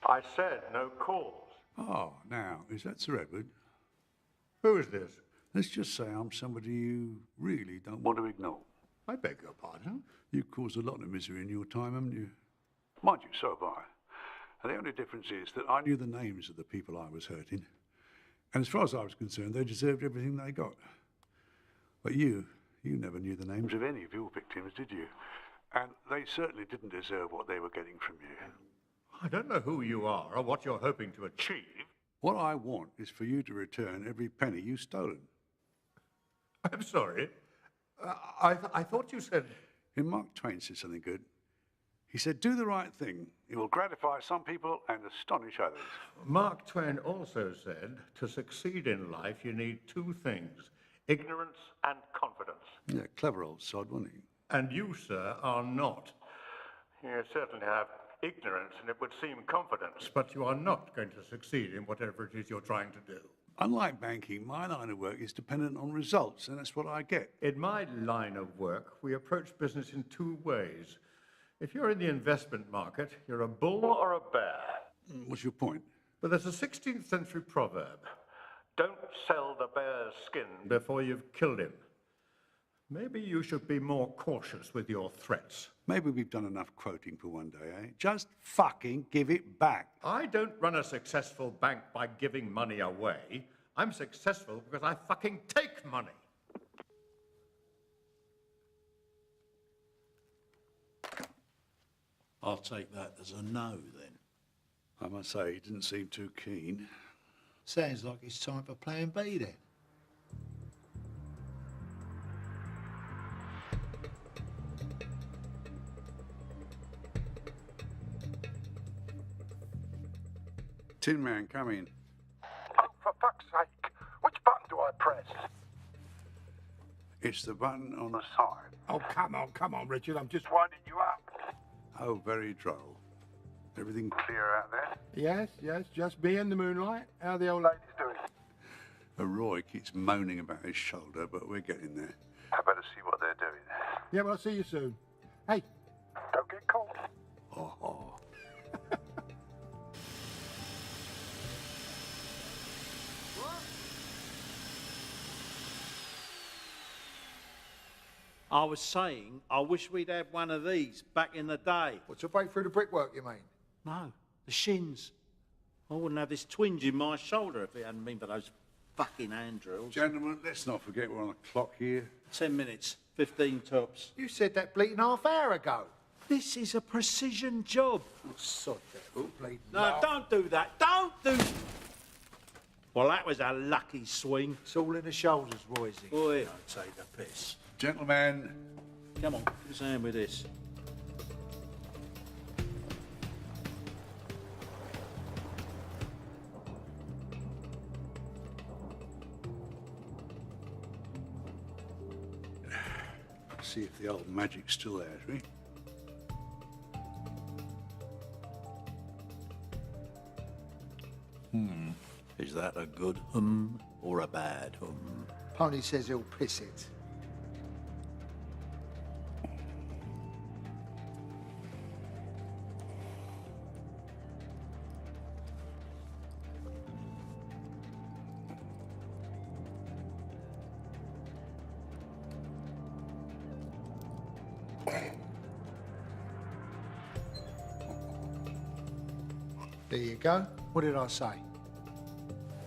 I said no calls. Oh, now, is that Sir Edward? Who is this? Let's just say I'm somebody you really don't want to ignore. I beg your pardon? You've caused a lot of misery in your time, haven't you? Mind you, so have I. And the only difference is that I knew the names of the people I was hurting. And as far as I was concerned, they deserved everything they got. But you never knew the names of any of your victims, did you? And they certainly didn't deserve what they were getting from you. I don't know who you are or what you're hoping to achieve. What I want is for you to return every penny you've stolen. I'm sorry. I thought you said... And Mark Twain said something good. He said, do the right thing. It will gratify some people and astonish others. Mark Twain also said, to succeed in life, you need two things, ignorance and confidence. Yeah, clever old sod, wasn't he? And you, sir, are not. You certainly have ignorance, and it would seem confidence, but you are not going to succeed in whatever it is you're trying to do. Unlike banking, my line of work is dependent on results, and that's what I get. In my line of work, we approach business in two ways. If you're in the investment market, you're a bull or a bear. What's your point? But there's a 16th century proverb. Don't sell the bear's skin before you've killed him. Maybe you should be more cautious with your threats. Maybe we've done enough quoting for one day, eh? Just fucking give it back. I don't run a successful bank by giving money away. I'm successful because I fucking take money. I'll take that as a no, then. I must say, he didn't seem too keen. Sounds like it's time for plan B then. Tin Man, come in. Oh, for fuck's sake. Which button do I press? It's the button on the side. Oh, come on, Richard. I'm just winding you up. Oh, very droll. Everything clear out there? Yes, just me and the moonlight. How the old ladies doing? Roy keeps moaning about his shoulder, but we're getting there. I better see what they're doing. Yeah, well, I'll see you soon. Hey, don't get caught. Oh. I was saying, I wish we'd had one of these back in the day. What's to break through the brickwork, you mean? No, the shins. I wouldn't have this twinge in my shoulder if it hadn't been for those fucking hand drills. Gentlemen, let's not forget we're on the clock here. 10 minutes, 15 tops. You said that bleating half hour ago. This is a precision job. Sod that. Oh, bleeding No, laugh. don't do that. Don't do... Well, that was a lucky swing. It's all in the shoulders, Roysy. Boy, don't take the piss. Gentlemen, Come on, give us a hand with this. see if the old magic's still there, shall we? Is that a good or a bad Pony says he'll piss it. There you go. What did I say?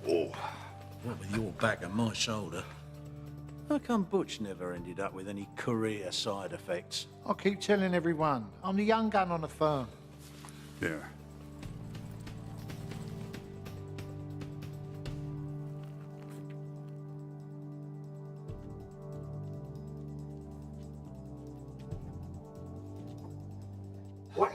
What with your back and my shoulder? How come Butch never ended up with any career side effects? I keep telling everyone, I'm the young gun on the firm. Yeah. Wait.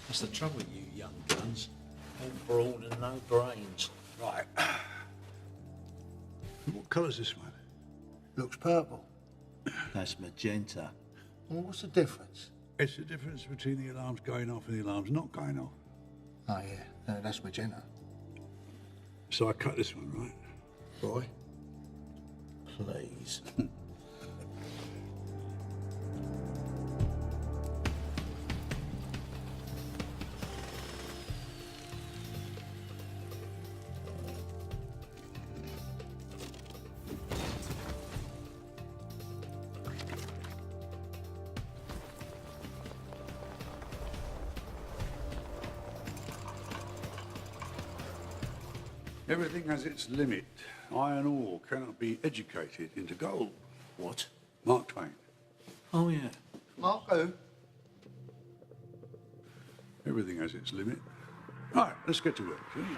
That's the trouble with you young guns. All brawn and no brains. Right. What colour's this one? Looks purple. That's magenta. Well, what's the difference? It's the difference between the alarms going off and the alarms not going off. Oh, yeah. No, that's magenta. So I cut this one, right? Boy. Please. Everything has its limit. Iron ore cannot be educated into gold. What? Mark Twain. Oh, yeah. Mark who? Everything has its limit. Right, let's get to work, shall we?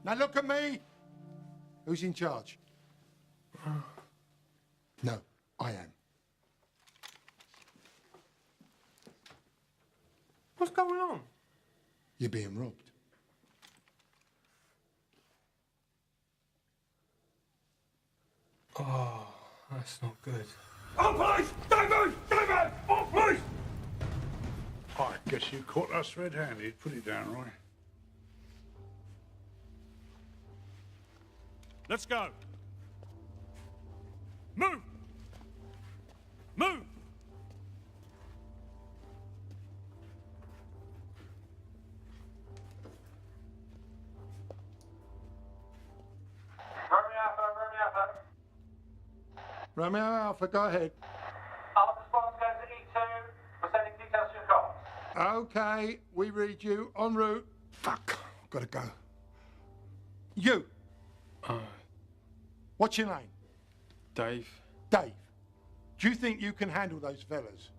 Now look at me. Who's in charge? No, I am. What's going on? You're being robbed. Oh, that's not good. Oh, police! David! David! Oh, police! I guess you caught us red-handed. Put it down, Roy. Let's go. Move! Move! Romeo Alpha, go ahead. Alpha response goes to E2. We're sending details to your comms. Okay, we read you. En route. Fuck, gotta go. You. What's your name? Dave. Dave. Do you think you can handle those fellas?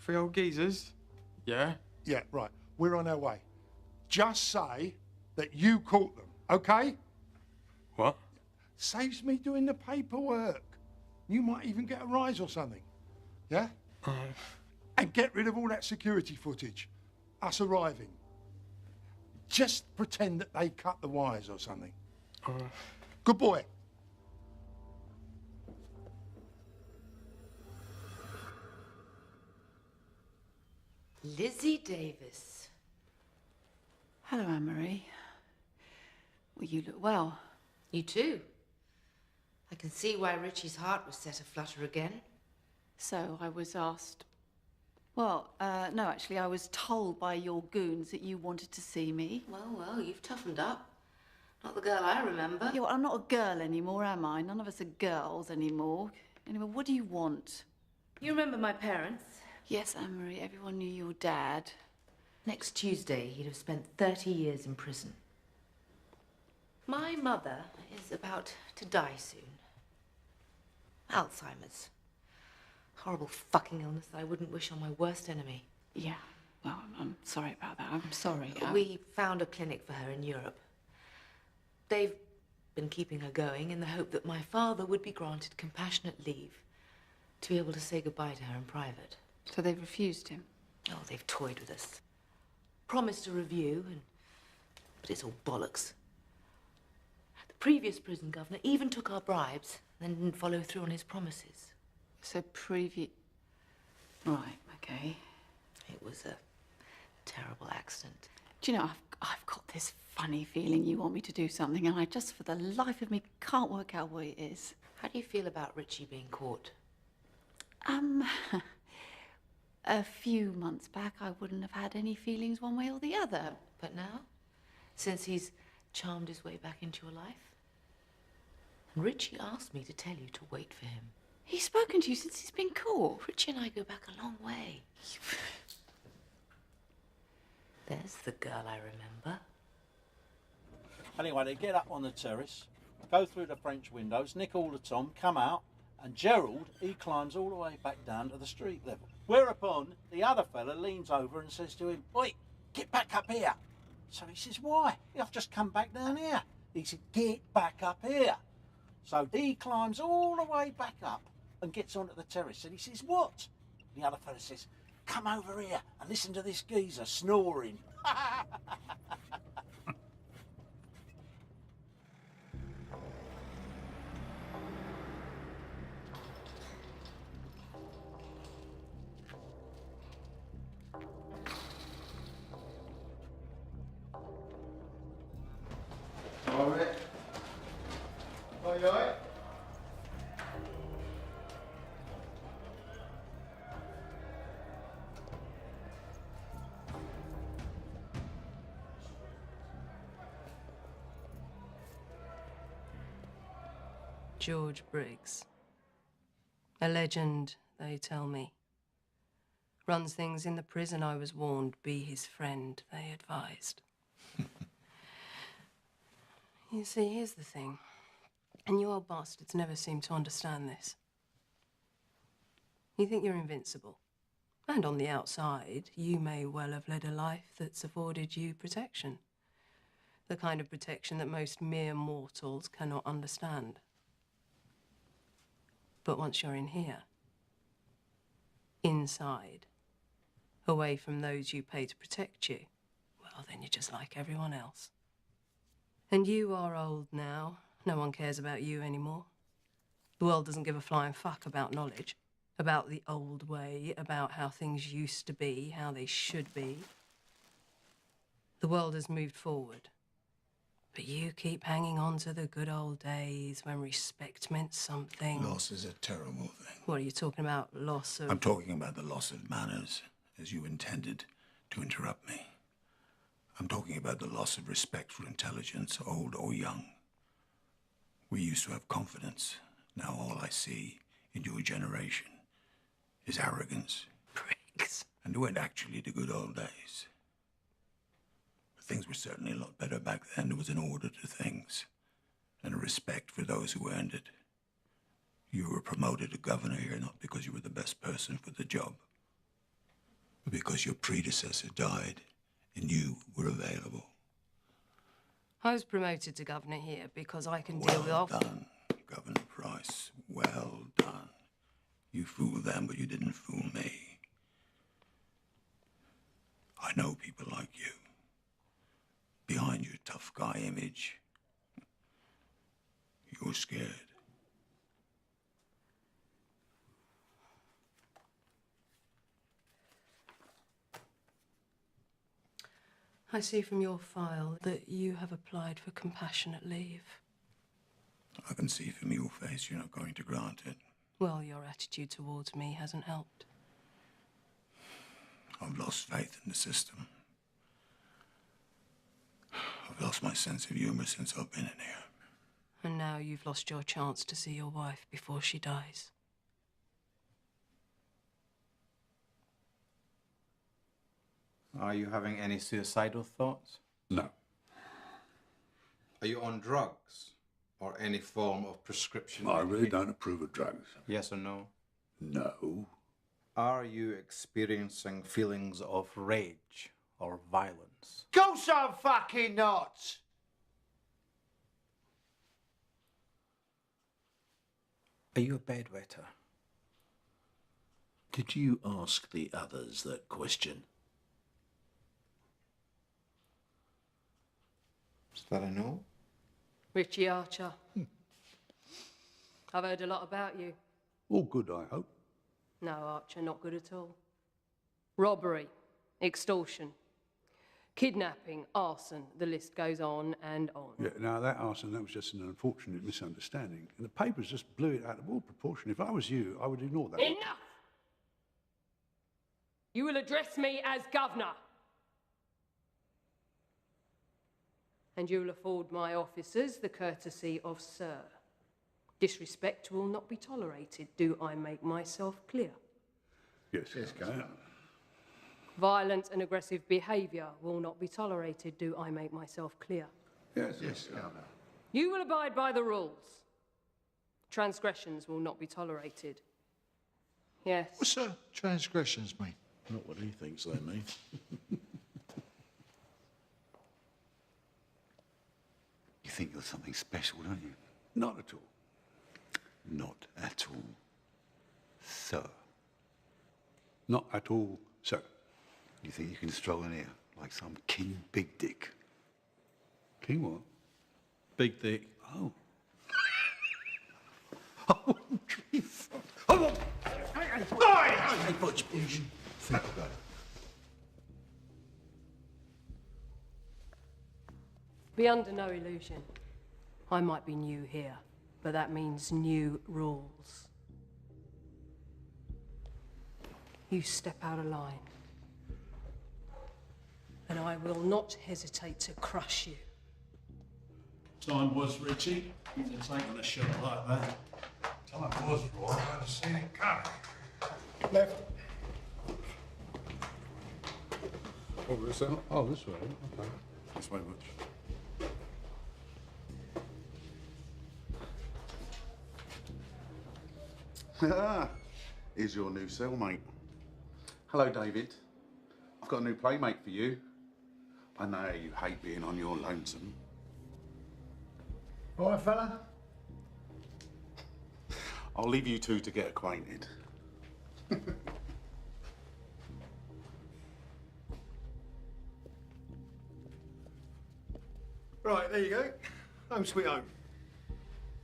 3 old geezers? Yeah. Yeah, right. We're on our way. Just say that you caught them, okay? What? Saves me doing the paperwork. You might even get a rise or something. Yeah? And get rid of all that security footage. Us arriving. Just pretend that they cut the wires or something. Good boy. Lizzie Davis. Hello, Anne-Marie. Well, you look well. You too. I can see why Richie's heart was set aflutter again. So I was asked... Well, no, actually, I was told by your goons that you wanted to see me. Well, you've toughened up. Not the girl I remember. Yeah, well, I'm not a girl anymore, am I? None of us are girls anymore. Anyway, what do you want? You remember my parents? Yes, Anne-Marie, everyone knew your dad. Next Tuesday, he'd have spent 30 years in prison. My mother is about to die soon. Alzheimer's. Horrible fucking illness that I wouldn't wish on my worst enemy. Yeah, well, I'm sorry about that. I'm sorry. We found a clinic for her in Europe. They've been keeping her going in the hope that my father would be granted compassionate leave to be able to say goodbye to her in private. So they've refused him? Oh, they've toyed with us. Promised a review, but it's all bollocks. The previous prison governor even took our bribes, then didn't follow through on his promises. So Right, okay. It was a terrible accident. Do you know, I've got this funny feeling you want me to do something, and I just, for the life of me, can't work out what it is. How do you feel about Richie being caught? A few months back, I wouldn't have had any feelings one way or the other. But now? Since he's charmed his way back into your life? And Richie asked me to tell you to wait for him. He's spoken to you since he's been caught. Richie and I go back a long way. There's the girl I remember. Anyway, they get up on the terrace, go through the French windows, nick all the Tom, come out, and Gerald, he climbs all the way back down to the street level. Whereupon, the other fella leans over and says to him, "Oi, get back up here." So he says, "Why? I've just come back down here." He said, "Get back up here." So he climbs all the way back up and gets onto the terrace. And he says, "What?" The other fella says, "Come over here and listen to this geezer snoring." George Briggs. A legend, they tell me. Runs things in the prison, I was warned. Be his friend, they advised. You see, here's the thing. And you old bastards never seem to understand this. You think you're invincible. And on the outside, you may well have led a life that's afforded you protection. The kind of protection that most mere mortals cannot understand. But once you're in here, inside, away from those you pay to protect you, well, then you're just like everyone else. And you are old now. No one cares about you anymore. The world doesn't give a flying fuck about knowledge, about the old way, about how things used to be, how they should be. The world has moved forward. But you keep hanging on to the good old days when respect meant something. Loss is a terrible thing. What are you talking about? Loss of... I'm talking about the loss of manners, as you intended to interrupt me. I'm talking about the loss of respect for intelligence, old or young. We used to have confidence. Now all I see in your generation is arrogance. Pricks. And it weren't actually the good old days. Things were certainly a lot better back then. There was an order to things and a respect for those who earned it. You were promoted to governor here not because you were the best person for the job, but because your predecessor died and you were available. I was promoted to governor here because I can deal with... Well done, Governor Price. Well done. You fooled them, but you didn't fool me. I know people like you. Behind your tough guy image, you're scared. I see from your file that you have applied for compassionate leave. I can see from your face you're not going to grant it. Well, your attitude towards me hasn't helped. I've lost faith in the system. I've lost my sense of humor since I've been in here. And now you've lost your chance to see your wife before she dies. Are you having any suicidal thoughts? No. Are you on drugs or any form of prescription? I really don't approve of drugs. Yes or no? No. Are you experiencing feelings of rage or violence? Course I'm fucking not! Are you a bedwetter? Did you ask the others that question? Is that a no? Richie Archer. I've heard a lot about you. All good, I hope. No, Archer, not good at all. Robbery, extortion, kidnapping, arson, the list goes on and on. Yeah, now that arson, that was just an unfortunate misunderstanding. And the papers just blew it out of all proportion. If I was you, I would ignore that. Enough! You will address me as governor. And you will afford my officers the courtesy of sir. Disrespect will not be tolerated. Do I make myself clear? Yes, Governor. Violent and aggressive behaviour will not be tolerated. Do I make myself clear? Yes, Governor. You will abide by the rules. Transgressions will not be tolerated. Yes. What's transgressions mean? Not what he thinks they mean. You think you're something special, don't you? Not at all. Not at all, sir. Not at all, sir. You think you can stroll in here like some King Big Dick? King what? Big Dick. Oh. I wouldn't dream of... I won't... Hey, Butch. Think about it. Be under no illusion. I might be new here, but that means new rules. You step out of line, and I will not hesitate to crush you. Time was, Richie. You'd have taken a shot like that. Time was, Roy. I'd have seen it coming. Left. Oh, this out? Oh, this way. Okay. Thanks very much. Here's your new cellmate. Hello, David. I've got a new playmate for you. I know you hate being on your lonesome. All right, fella? I'll leave you two to get acquainted. Right, there you go. Home sweet home.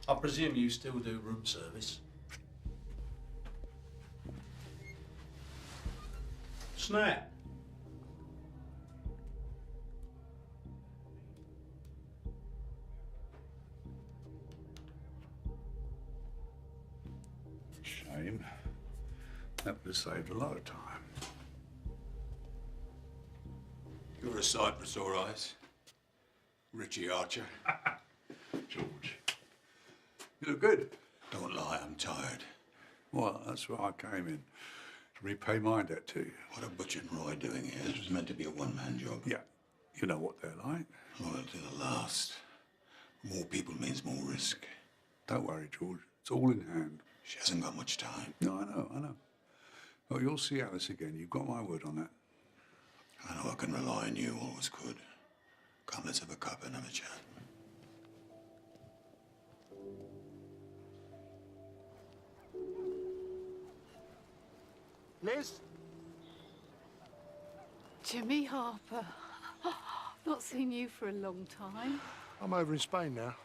I presume you still do room service. Snap. Shame. That would have saved a lot of time. You're a sight for sore eyes. Richie Archer. George. You look good. Don't lie, I'm tired. Well, that's why I came in. To repay my debt to you. What are Butch and Roy doing here? This was meant to be a one-man job. Yeah. You know what they're like. Loyal to the last. More people means more risk. Don't worry, George. It's all in hand. She hasn't got much time. No, I know. Well, you'll see Alice again. You've got my word on that. I know I can rely on you, always could. Come, let's have a cup and have a chat. Liz? Jimmy Harper. Not seen you for a long time. I'm over in Spain now.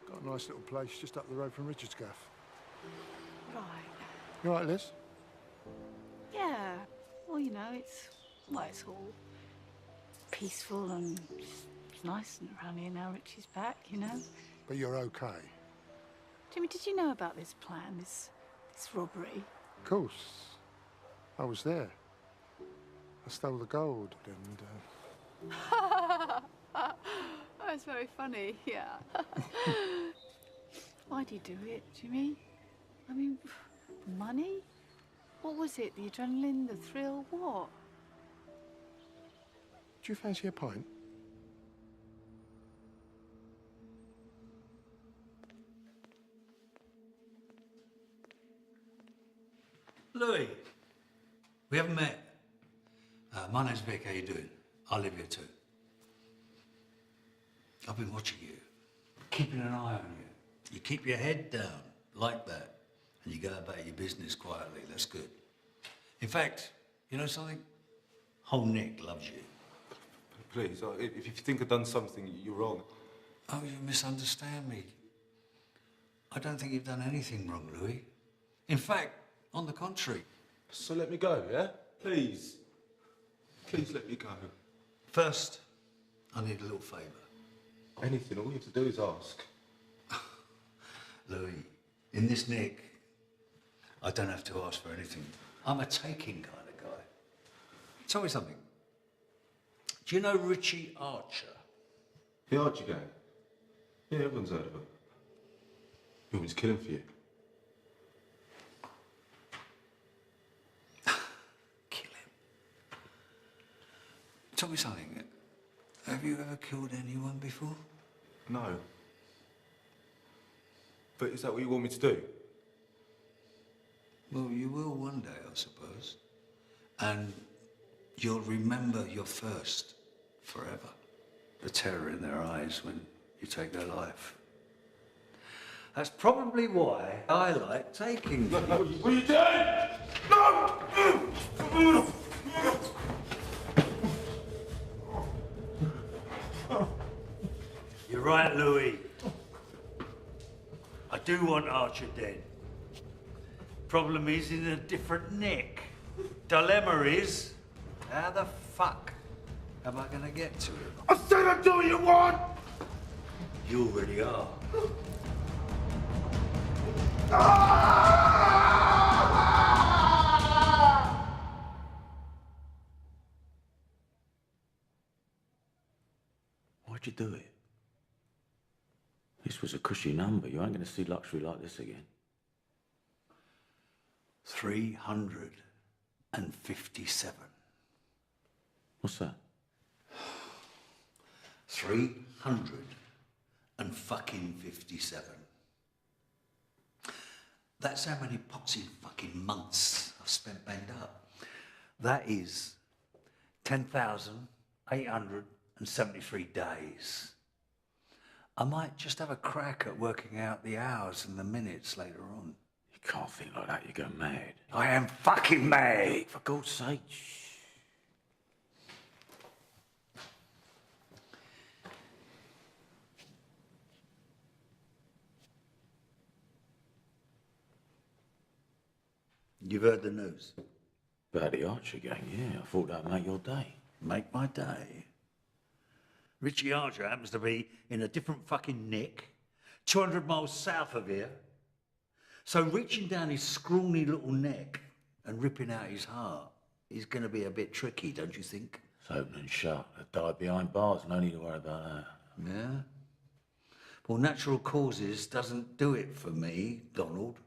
Got a nice little place just up the road from Richard's gaff. Right. You all right, Liz? Yeah. Well, you know, it's all peaceful and it's nice and around here now Richie's back, you know. But you're okay? Jimmy, did you know about this plan, this robbery? Of course. I was there. I stole the gold and, That's very funny, yeah. Why'd you do it, Jimmy? I mean, money? What was it? The adrenaline, the thrill, what? Do you fancy a pint? Louis, we haven't met. My name's Vic. How you doing? I live here too. I've been watching you, keeping an eye on you. You keep your head down like that, and you go about your business quietly. That's good. In fact, you know something? Whole Nick loves you. Please, if you think I've done something, you're wrong. Oh, you misunderstand me. I don't think you've done anything wrong, Louis. In fact, on the contrary. So let me go, yeah? Please. Please let me go. First, I need a little favour. Anything, all you have to do is ask. Louis, in this Nick, I don't have to ask for anything. I'm a taking kind of guy. Tell me something. Do you know Richie Archer? The Archer gang? Yeah, everyone's heard of him. You want me to kill him for you? Tell me something. Have you ever killed anyone before? No. But is that what you want me to do? Well, you will one day, I suppose. And you'll remember your first forever. The terror in their eyes when you take their life. That's probably why I like taking them. What are you doing? No! You're right, Louis. I do want Archer dead. Problem is in a different Nick. Dilemma is, how the fuck am I gonna get to him? I said I'd do what you want! You already are. Why'd you do it? This was a cushy number. You ain't going to see luxury like this again. 357. What's that? 357. That's how many poxy fucking months I've spent banged up. That is 10,873 days. I might just have a crack at working out the hours and the minutes later on. You can't think like that. You go mad. I am fucking mad. Vic, for God's sake. Shh. You've heard the news? About the Archer gang, yeah. I thought that'd make your day. Make my day. Richie Archer happens to be in a different fucking nick, 200 miles south of here. So reaching down his scrawny little neck and ripping out his heart is going to be a bit tricky, don't you think? It's open and shut. They died behind bars. No need to worry about that. Yeah? Well, natural causes doesn't do it for me, Donald.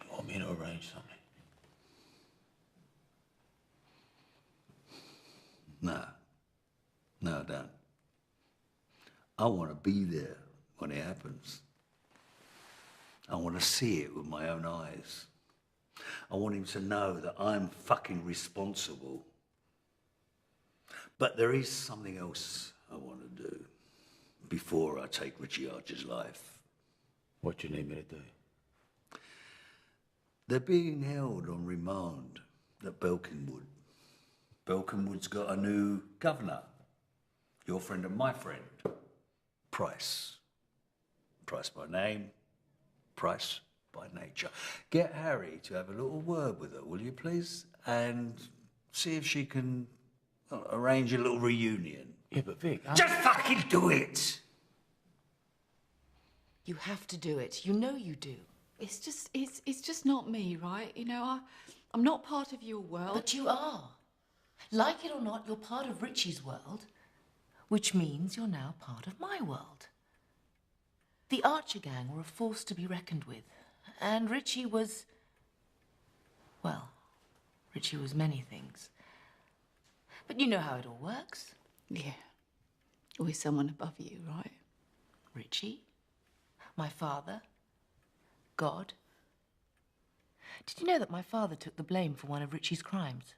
You want me to arrange something? No. No, I don't. I want to be there when it happens. I want to see it with my own eyes. I want him to know that I'm fucking responsible. But there is something else I want to do before I take Richie Archer's life. What do you need me to do? They're being held on remand at Belkinwood. Belkinwood's got a new governor. Your friend and my friend. Price. Price by name, Price by nature. Get Harry to have a little word with her, will you please? And see if she can arrange a little reunion. Yeah, but Vic... Just fucking do it! You have to do it. You know you do. It's just not me, right? You know, I'm not part of your world. But you are. Like it or not, you're part of Richie's world, which means you're now part of my world. The Archer gang were a force to be reckoned with, and Richie was... well, Richie was many things. But you know how it all works. Yeah. Always someone above you, right? Richie, my father, God. Did you know that my father took the blame for one of Richie's crimes?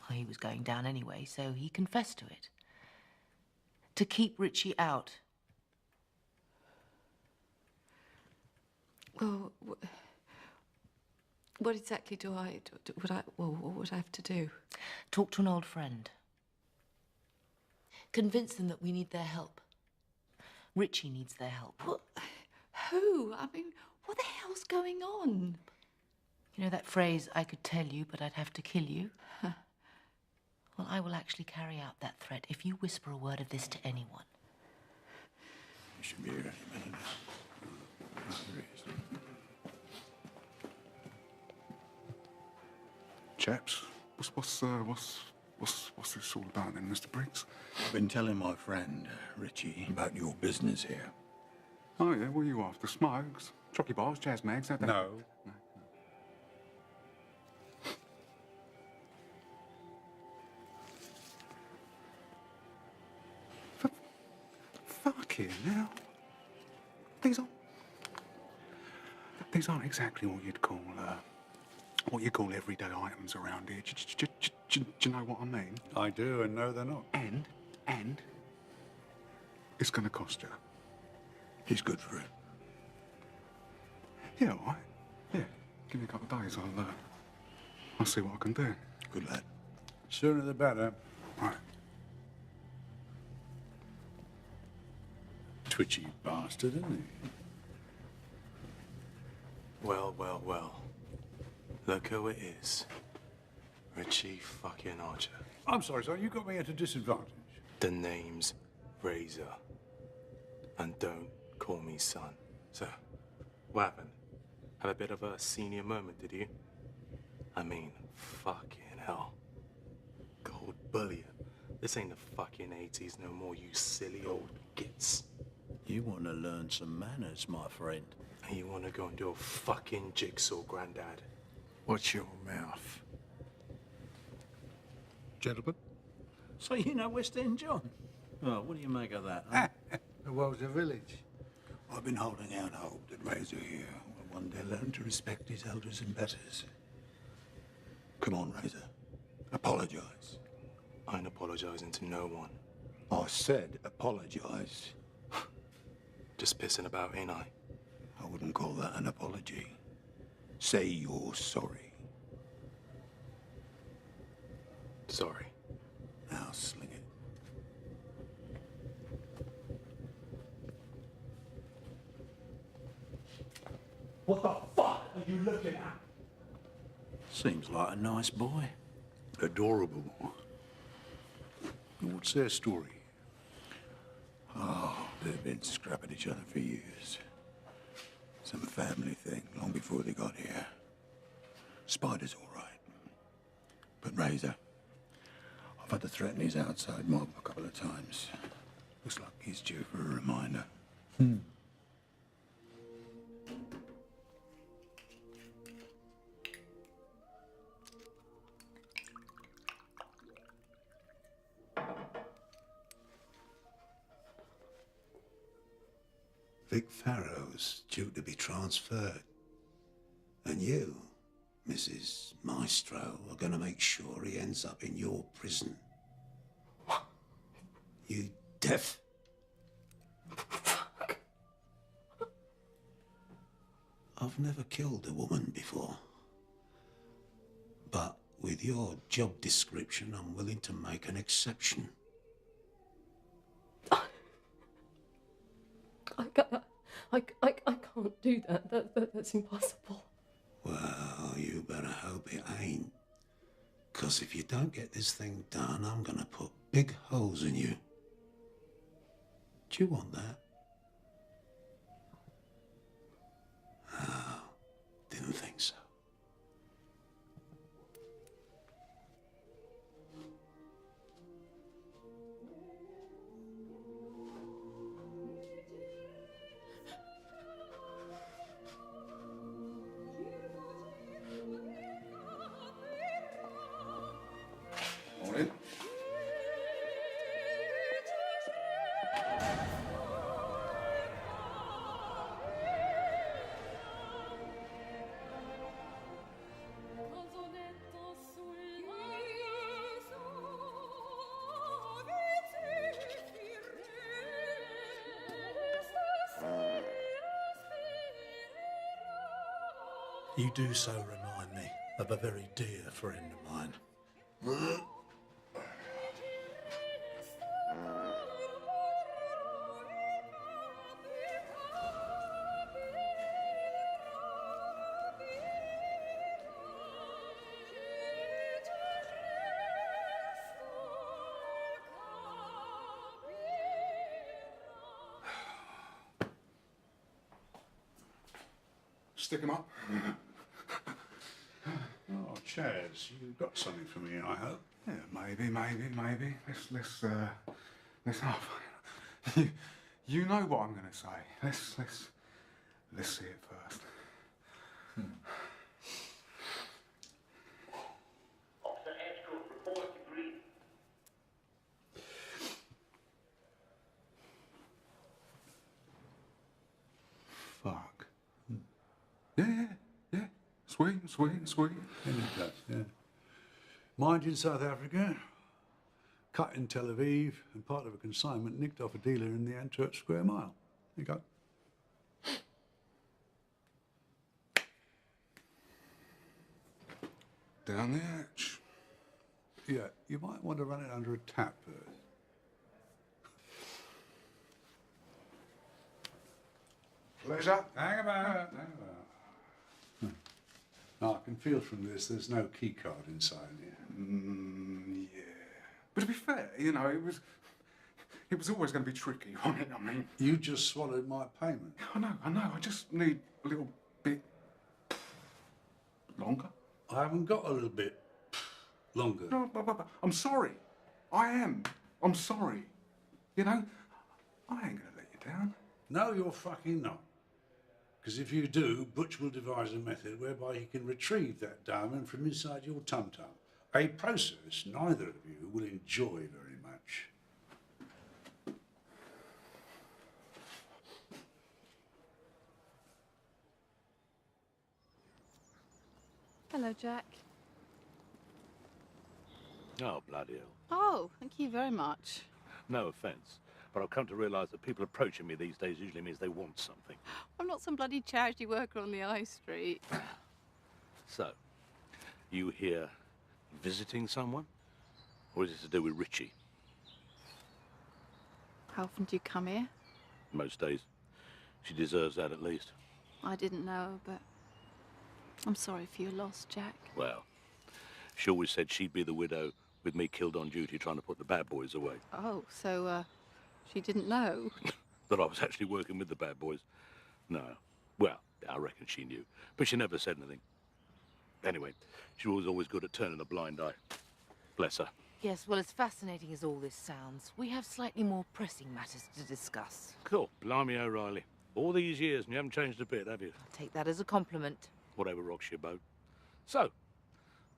Well, he was going down anyway, so he confessed to it. To keep Richie out. Well, what exactly what would I have to do? Talk to an old friend. Convince them that we need their help. Richie needs their help. What? Who? I mean, what the hell's going on? You know that phrase, I could tell you, but I'd have to kill you? Well, I will actually carry out that threat if you whisper a word of this to anyone. You should be here any minute. Chaps, what's this all about then, Mr. Briggs? I've been telling my friend, Richie, about your business here. Oh, yeah, what are you after? Smokes? Chocolate bars, jazz mags? No. Fucking hell. These aren't exactly what you'd call everyday items around here. Do you know what I mean? I do, and no, they're not. And it's going to cost you. He's good for it. Yeah, all right. Yeah, give me a couple of days. I'll see what I can do. Good lad. Sooner the better. Right. Twitchy bastard, isn't he? Well, well, well. Look who it is. Richie fucking Archer. I'm sorry, sir. You got me at a disadvantage. The name's Razor. And don't call me son. So, what happened? Have a bit of a senior moment, did you? I mean, fucking hell. Gold bullion. This ain't the fucking 80s no more, you silly old gits. You want to learn some manners, my friend. And you want to go and do a fucking jigsaw, Grandad? Watch your mouth. Gentlemen? So you know West End John? Oh, what do you make of that, huh? The world's a village. I've been holding out hope that Razor here will one day learn to respect his elders and betters. Come on, Razor. Apologise. I ain't apologising to no one. I said apologise. Just pissing about, ain't I? I wouldn't call that an apology. Say you're sorry. Sorry. Now sling it. What the fuck are you looking at? Seems like a nice boy. Adorable. What's their story? Oh, they've been scrapping each other for years. Some family thing, long before they got here. Spider's all right. But Razor, I've had to threaten his outside mob a couple of times. Looks like he's due for a reminder. Vic Farrow's due to be transferred. And you, Mrs. Maestro, are going to make sure he ends up in your prison. You deaf? I've never killed a woman before. But with your job description, I'm willing to make an exception. I can't do that. That's impossible. Well, you better hope it ain't. 'Cause if you don't get this thing done, I'm gonna put big holes in you. Do you want that? Oh, didn't think so. Morning. You do so remind me of a very dear friend of mine. Stick 'em up. Oh, Chaz, you got something for me, I hope. Yeah, maybe. Let's you know what I'm gonna say. Let's see it first. Fuck. Yeah. Sweet. Yeah, it does, yeah. Mind in South Africa, cut in Tel Aviv, and part of a consignment nicked off a dealer in the Antwerp Square Mile. There you go. Down the hatch. Yeah, you might want to run it under a tap first. Pleasure. Hang about. Now, I can feel from this there's no key card inside here. Yeah. But to be fair, you know, it was always going to be tricky, wasn't it? I mean, You just swallowed my payment. I know. I just need a little bit longer. I haven't got a little bit longer. No, but I'm sorry. I am. I'm sorry. You know, I ain't gonna let you down. No, you're fucking not. Because if you do, Butch will devise a method whereby he can retrieve that diamond from inside your tum-tum. A process neither of you will enjoy very much. Hello, Jack. Oh, bloody hell. Oh, thank you very much. No offence, but I've come to realise that people approaching me these days usually means they want something. I'm not some bloody charity worker on the high street. So, you here visiting someone? Or is it to do with Richie? How often do you come here? Most days. She deserves that at least. I didn't know, but I'm sorry for your loss, Jack. Well, she always said she'd be the widow with me killed on duty trying to put the bad boys away. Oh, so, she didn't know? That I was actually working with the bad boys. No. Well, I reckon she knew. But she never said anything. Anyway, she was always good at turning a blind eye. Bless her. Yes, well, as fascinating as all this sounds, we have slightly more pressing matters to discuss. Cool. Blimey O'Reilly. All these years and you haven't changed a bit, have you? I'll take that as a compliment. Whatever rocks your boat. So,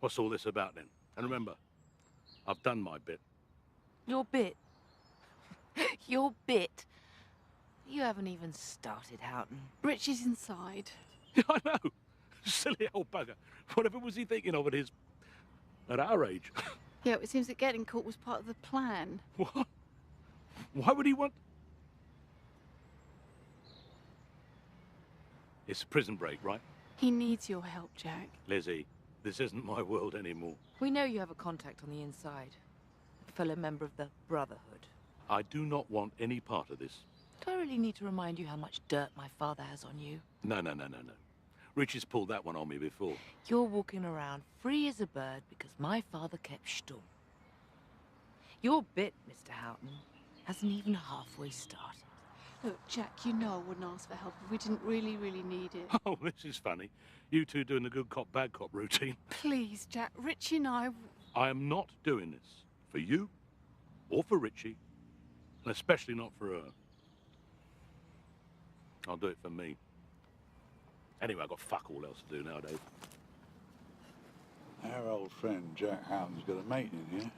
what's all this about then? And remember, I've done my bit. Your bit? Your bit? You haven't even started, Houghton. Richie's inside. I know. Silly old bugger. Whatever was he thinking of at our age? Yeah, it seems that getting caught was part of the plan. What? Why would he want... It's a prison break, right? He needs your help, Jack. Lizzie, this isn't my world anymore. We know you have a contact on the inside. A fellow member of the Brotherhood. I do not want any part of this. Do I really need to remind you how much dirt my father has on you? No. Richie's pulled that one on me before. You're walking around free as a bird because my father kept stum. Your bit, Mr. Houghton, hasn't even halfway started. Look, Jack, you know I wouldn't ask for help if we didn't really, really need it. Oh, this is funny. You two doing the good cop, bad cop routine. Please, Jack, Richie and I am not doing this for you or for Richie, and especially not for her. I'll do it for me. Anyway, I've got fuck all else to do nowadays. Our old friend Jack Houghton's got a mate in here.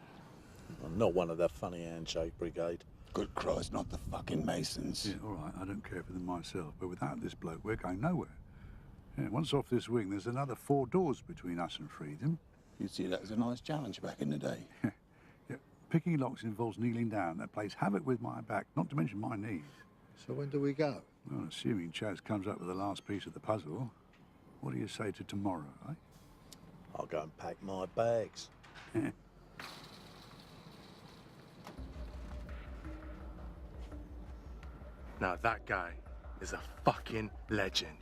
I'm not one of the funny handshake brigade. Good Christ, not the fucking Masons. Yeah, all right, I don't care for them myself, but without this bloke, we're going nowhere. Yeah, once off this wing, there's another 4 doors between us and freedom. You'd see that as a nice challenge back in the day. Yeah, picking locks involves kneeling down. That plays havoc with my back, not to mention my knees. So when do we go? Well, assuming Chaz comes up with the last piece of the puzzle, what do you say to tomorrow, eh? I'll go and pack my bags. Yeah. Now that guy is a fucking legend.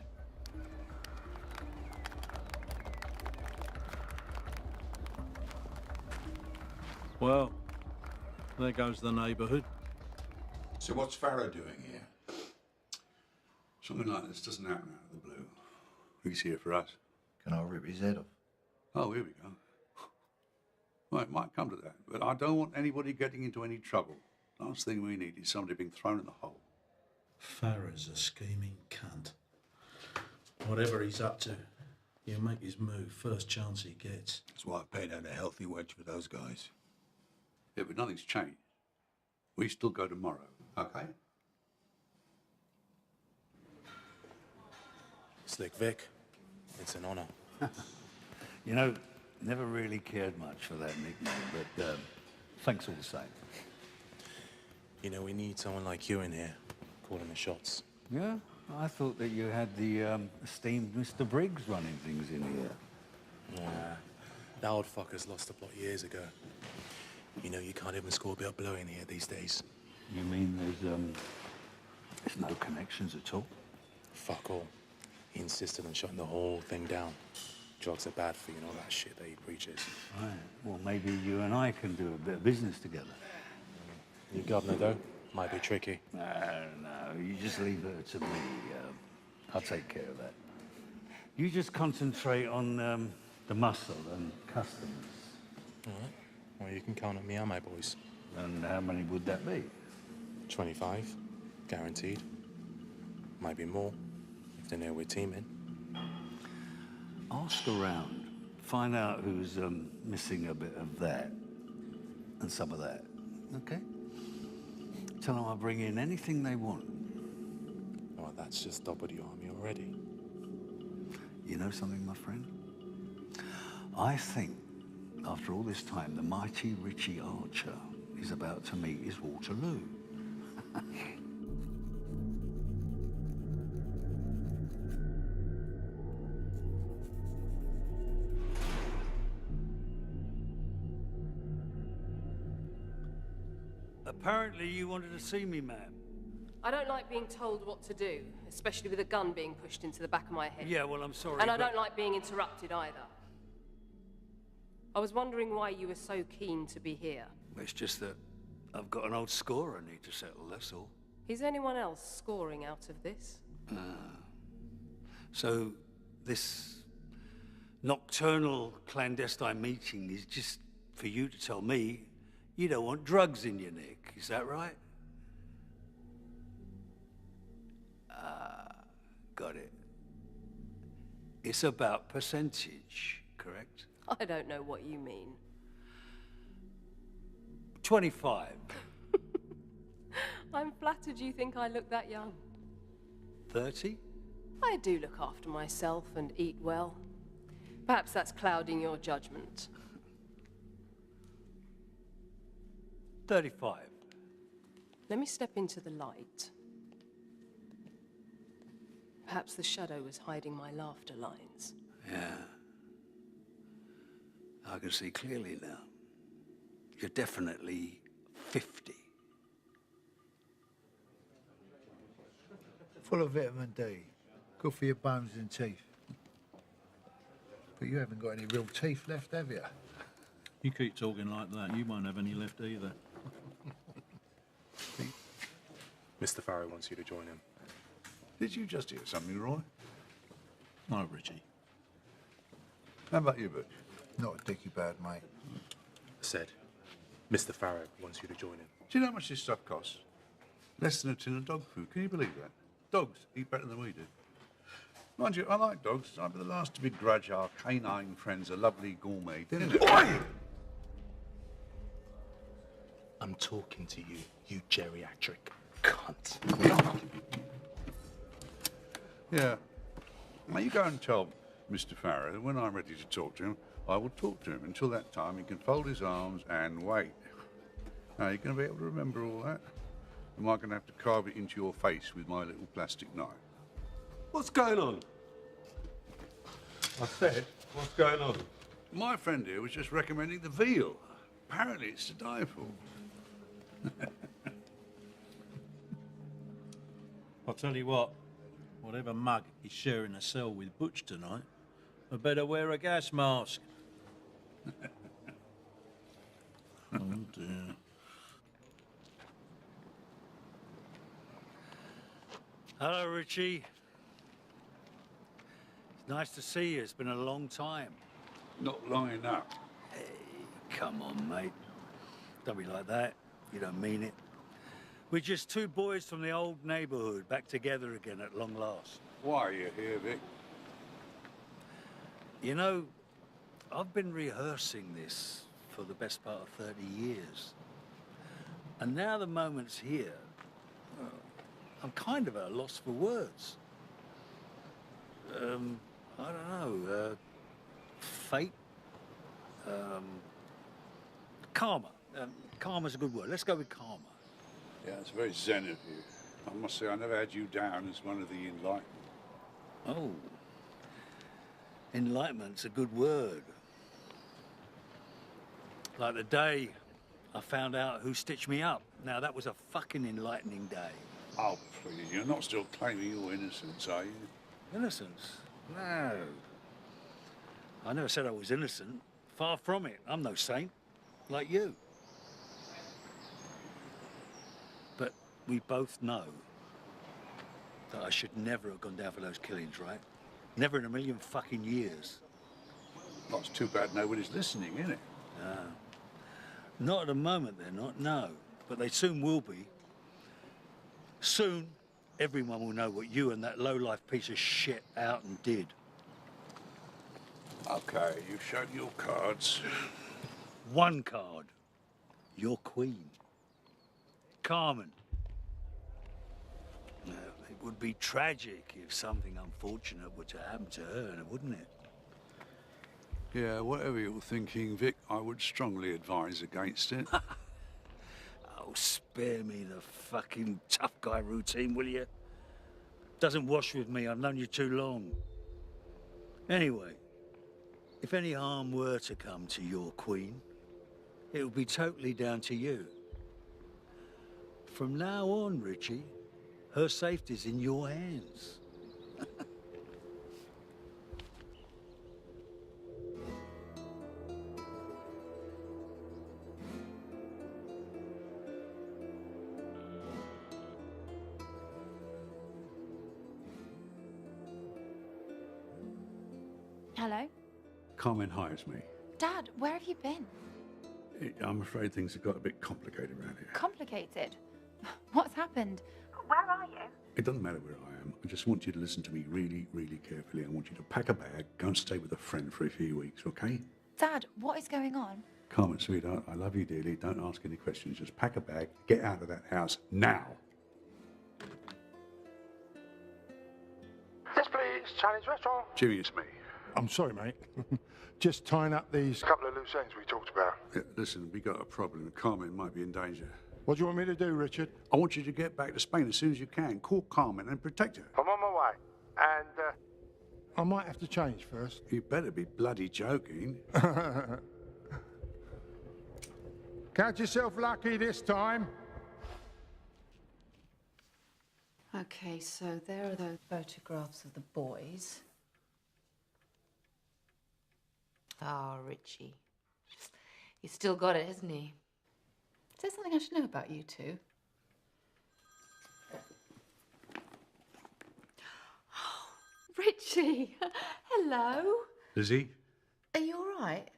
Well, there goes the neighbourhood. So what's Farrow doing here? Something like this doesn't happen out of the blue. He's here for us. Can I rip his head off? Oh, here we go. Well, it might come to that, but I don't want anybody getting into any trouble. Last thing we need is somebody being thrown in the hole. Farrow's a scheming cunt. Whatever he's up to, he'll make his move first chance he gets. That's why I paid out a healthy wedge for those guys. Yeah, but nothing's changed. We still go tomorrow, okay? Slick Vic, it's an honour. You know, never really cared much for that nickname, but thanks all the same. You know, we need someone like you in here, calling the shots. Yeah? I thought that you had the esteemed Mr. Briggs running things in here. Yeah. That old fucker's lost the plot years ago. You know, you can't even score a bit of blow in here these days. You mean there's no connections at all? Fuck all. He insisted on shutting the whole thing down. Drugs are bad for you and all that shit that he preaches. Right. Well, maybe you and I can do a bit of business together. Your governor, though, might be tricky. No, you just leave her to me. I'll take care of that. You just concentrate on the muscle and customers. All right. Well, you can count on me and my boys. And how many would that be? 25, guaranteed. Might be more, if they know we're teaming. Ask around. Find out who's missing a bit of that and some of that, okay? Tell them I'll bring in anything they want. Oh, that's just doubled your army already. You know something, my friend? I think, after all this time, the mighty Richie Archer is about to meet his Waterloo. Apparently you wanted to see me, ma'am. I don't like being told what to do, especially with a gun being pushed into the back of my head. Yeah, well, I'm sorry, And I but- don't like being interrupted either. I was wondering why you were so keen to be here. It's just that I've got an old score I need to settle, that's all. Is anyone else scoring out of this? So, this nocturnal clandestine meeting is just for you to tell me you don't want drugs in your neck, is that right? Got it. It's about percentage, correct? I don't know what you mean. 25. I'm flattered you think I look that young. 30? I do look after myself and eat well. Perhaps that's clouding your judgment. 35. Let me step into the light. Perhaps the shadow was hiding my laughter lines. Yeah. I can see clearly now. You're definitely 50. Full of vitamin D. Good for your bones and teeth. But you haven't got any real teeth left, have you? You keep talking like that, you won't have any left either. Mr. Farrow wants you to join him. Did you just hear something, Roy? No, Richie. How about you, Butch? Not a dicky bad, mate. Said, Mr. Farrow wants you to join him. Do you know how much this stuff costs? Less than a tin of dog food. Can you believe that? Dogs eat better than we do. Mind you, I like dogs. I'd be the last to begrudge our canine friends a lovely gourmet dinner. I'm talking to you, you geriatric cunt. Yeah. Now you go and tell Mr. Farrow that when I'm ready to talk to him, I will talk to him. Until that time, he can fold his arms and wait. Now, you're going to be able to remember all that? Am I going to have to carve it into your face with my little plastic knife? What's going on? I said, what's going on? My friend here was just recommending the veal. Apparently, it's to die for. I'll tell you what, whatever mug is sharing a cell with Butch tonight, I better wear a gas mask. Oh dear. Hello, Richie. It's nice to see you. It's been a long time. Not long enough. Hey, come on, mate. Don't be like that. You don't mean it. We're just two boys from the old neighborhood back together again at long last. Why are you here, Vic? You know, I've been rehearsing this for the best part of 30 years. And now the moment's here. I'm kind of at a loss for words. I don't know, fate? Karma. Karma's a good word. Let's go with karma. Yeah, it's very zen of you. I must say, I never had you down as one of the enlightened. Oh. Enlightenment's a good word. Like the day I found out who stitched me up. Now, that was a fucking enlightening day. Oh, please, you're not still claiming your innocence, are you? Innocence? No. I never said I was innocent. Far from it. I'm no saint. Like you. But we both know that I should never have gone down for those killings, right? Never in a million fucking years. Well, it's too bad nobody's listening, isn't it? Not at the moment, they're not, no. But they soon will be. Soon, everyone will know what you and that low-life piece of shit out and did. Okay, you've shown your cards. One card. Your queen. Carmen. Now, it would be tragic if something unfortunate were to happen to her, wouldn't it? Yeah, whatever you're thinking, Vic, I would strongly advise against it. Oh, spare me the fucking tough guy routine, will you? Doesn't wash with me, I've known you too long. Anyway, if any harm were to come to your queen, it would be totally down to you. From now on, Richie, her safety's in your hands. Hello? Carmen hires me. Dad, where have you been? I'm afraid things have got a bit complicated around here. Complicated? What's happened? Where are you? It doesn't matter where I am. I just want you to listen to me really, really carefully. I want you to pack a bag, go and stay with a friend for a few weeks, okay? Dad, what is going on? Carmen, sweetheart, I love you dearly. Don't ask any questions. Just pack a bag, get out of that house now. Yes, please. Chinese restaurant. Jimmy, it's me. I'm sorry, mate. Just tying up these couple of loose ends we talked about. Yeah, listen, we got a problem. Carmen might be in danger. What do you want me to do, Richard? I want you to get back to Spain as soon as you can. Call Carmen and protect her. I'm on my way. And, I might have to change first. You better be bloody joking. Count yourself lucky this time. Okay, so there are those photographs of the boys. Ah, Richie. He's still got it, hasn't he? Is there something I should know about you two? Oh, Richie! Hello! Lizzie? Are you all right?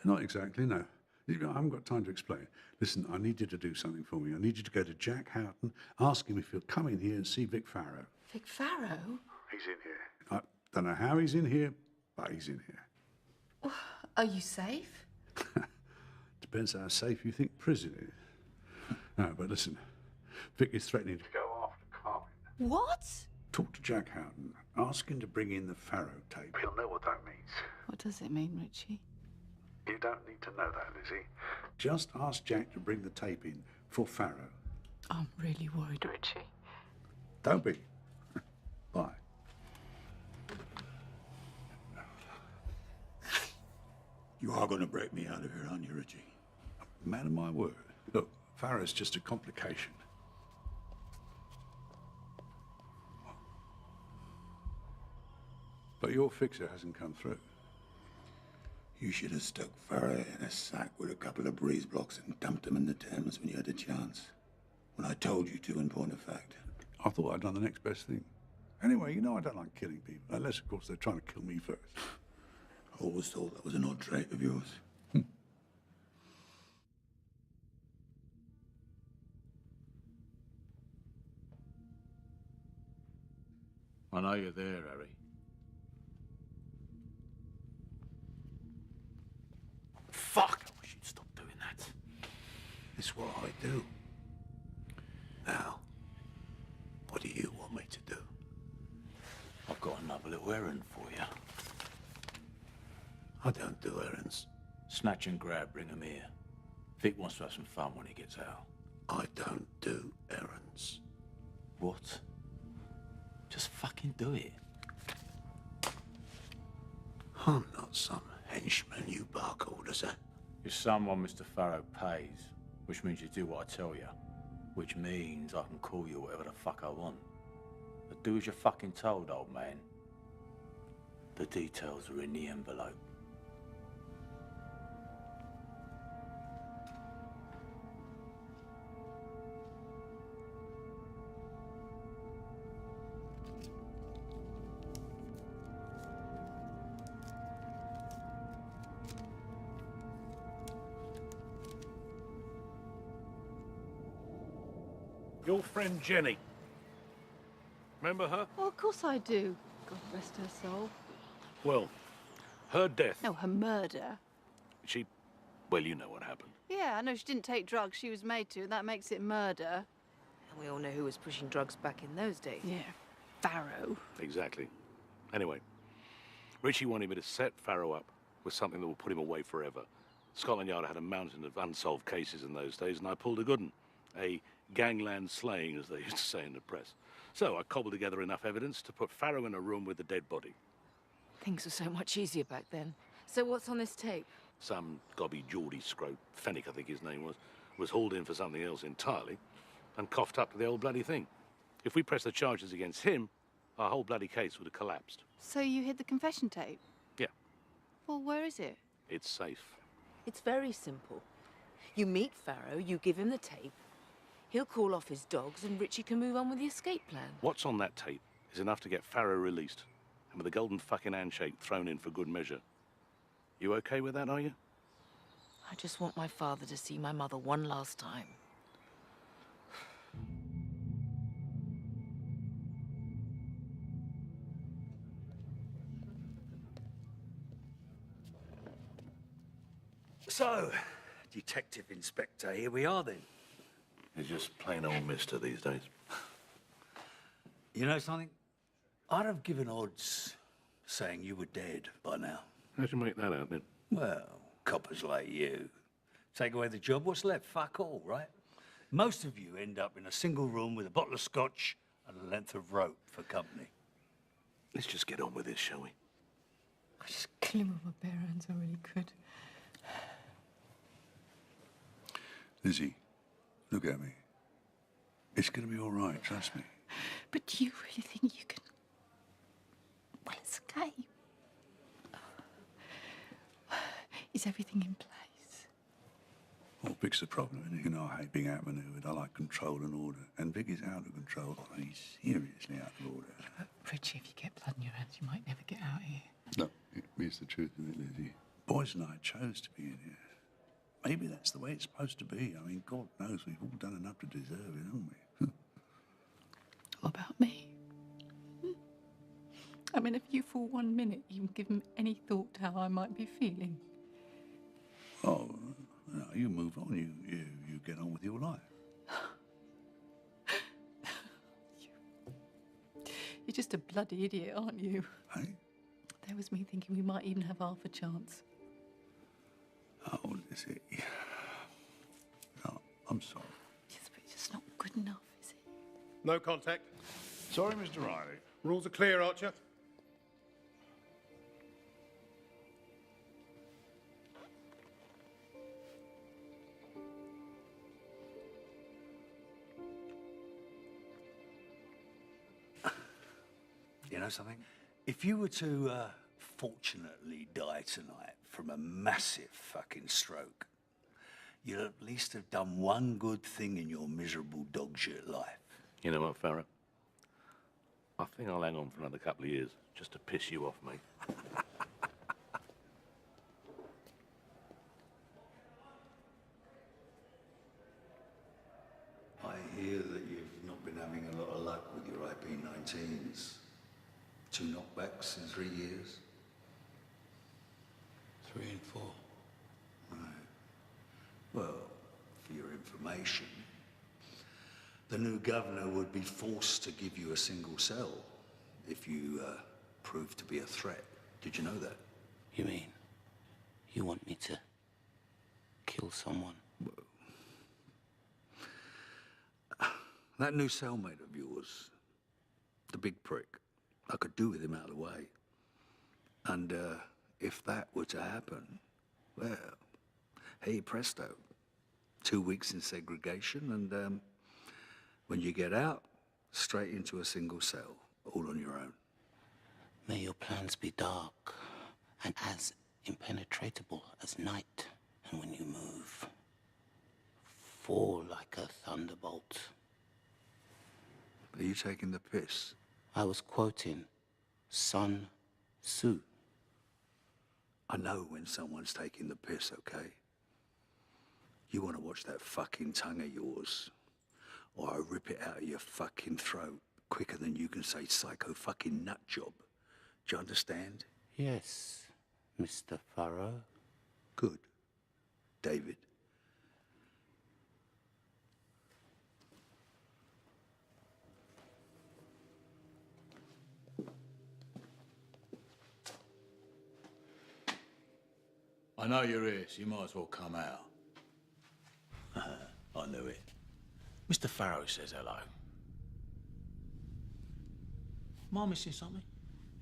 Not exactly, no. I haven't got time to explain. Listen, I need you to do something for me. I need you to go to Jack Houghton, ask him if he'll come in here and see Vic Farrow. Vic Farrow? He's in here. I don't know how he's in here, but he's in here. Are you safe? Depends how safe you think prison is. No, but listen, Vic is threatening to go after Carmen. What? Talk to Jack Houghton. Ask him to bring in the Farrow tape. He'll know what that means. What does it mean, Richie? You don't need to know that, Lizzie. Just ask Jack to bring the tape in for Farrow. I'm really worried, Richie. Don't be. Bye. You are going to break me out of here, aren't you, Richie? Man of my word. Look, Farrow's just a complication. But your fixer hasn't come through. You should have stuck Farrow in a sack with a couple of breeze blocks and dumped him in the Thames when you had a chance. When I told you to, in point of fact. I thought I'd done the next best thing. Anyway, you know I don't like killing people, unless, of course, they're trying to kill me first. I always thought that was an odd trait of yours. I know you're there, Harry. Fuck! I wish you'd stop doing that. It's what I do. Now, what do you want me to do? I've got another little errand for you. I don't do errands. Snatch and grab, bring him here. Vic wants to have some fun when he gets out. I don't do errands. What? Just fucking do it. I'm not some henchman you bark orders at. You're someone Mr. Farrow pays, which means you do what I tell you. Which means I can call you whatever the fuck I want. But do as you're fucking told, old man. The details are in the envelope. Your friend Jenny. Remember her? Oh, of course I do. God rest her soul. Well, her death, No, her murder. well, you know what happened. Yeah, I know she didn't take drugs. She was made to. That makes it murder. And we all know who was pushing drugs back in those days. Yeah, Farrow. Exactly. Anyway, Richie wanted me to set Farrow up with something that will put him away forever. Scotland Yard had a mountain of unsolved cases in those days, and I pulled a good one. A gangland slaying, as they used to say in the press. So I cobbled together enough evidence to put Farrow in a room with the dead body. Things were so much easier back then. So what's on this tape? Some gobby Geordie scrote, Fennick I think his name was hauled in for something else entirely and coughed up to the old bloody thing. If we pressed the charges against him, our whole bloody case would have collapsed. So you hid the confession tape? Yeah. Well, where is it? It's safe. It's very simple. You meet Farrow, you give him the tape, he'll call off his dogs, and Richie can move on with the escape plan. What's on that tape is enough to get Farrow released, and with a golden fucking handshake thrown in for good measure. You okay with that, are you? I just want my father to see my mother one last time. So, Detective Inspector, here we are then. He's just plain old mister these days. You know something? I'd have given odds saying you were dead by now. How'd you make that out, then? Well, coppers like you. Take away the job, what's left? Fuck all, right? Most of you end up in a single room with a bottle of scotch and a length of rope for company. Let's just get on with this, shall we? I just kill him with my bare hands, I really could. Lizzie, look at me. It's going to be all right, trust me. But do you really think you can, well, escape? Is everything in place? Well, Vic's the problem, isn't he? You know, I hate being outmaneuvered. I like control and order. And Vic is out of control. Oh, he's seriously out of order. Richie, if you get blood in your hands, you might never get out of here. No, it's the truth, isn't it, Lizzie? Boys and I chose to be in here. Maybe that's the way it's supposed to be. I mean, God knows we've all done enough to deserve it, haven't we? What about me? I mean, if you for 1 minute even given any thought to how I might be feeling. Oh, no, you move on. You get on with your life. You're just a bloody idiot, aren't you? Hey? There was me thinking we might even have half a chance. Oh, Lizzie. No, I'm sorry. Yes, but it's just not good enough, is it? No contact. Sorry, Mr. Riley. Rules are clear, Archer. You know something? If you were to fortunately die tonight from a massive fucking stroke, you'd at least have done one good thing in your miserable dog shit life. You know what, Farrow? I think I'll hang on for another couple of years, just to piss you off, mate. I hear that you've not been having a lot of luck with your IP-19s. 2 knockbacks in 3 years. 3 and 4. Right. Well, for your information, the new governor would be forced to give you a single cell if you prove to be a threat. Did you know that? You mean you want me to kill someone? That new cellmate of yours, the big prick, I could do with him out of the way. And if that were to happen, well, hey presto, 2 weeks in segregation, and when you get out, straight into a single cell, all on your own. May your plans be dark and as impenetrable as night, and when you move, fall like a thunderbolt. Are you taking the piss? I was quoting Sun Tzu. I know when someone's taking the piss, okay? You want to watch that fucking tongue of yours or I rip it out of your fucking throat quicker than you can say psycho fucking nut job. Do you understand? Yes, Mr. Farrow. Good. David. I know you're here, so you might as well come out. I knew it. Mr. Farrow says hello. Am I missing something?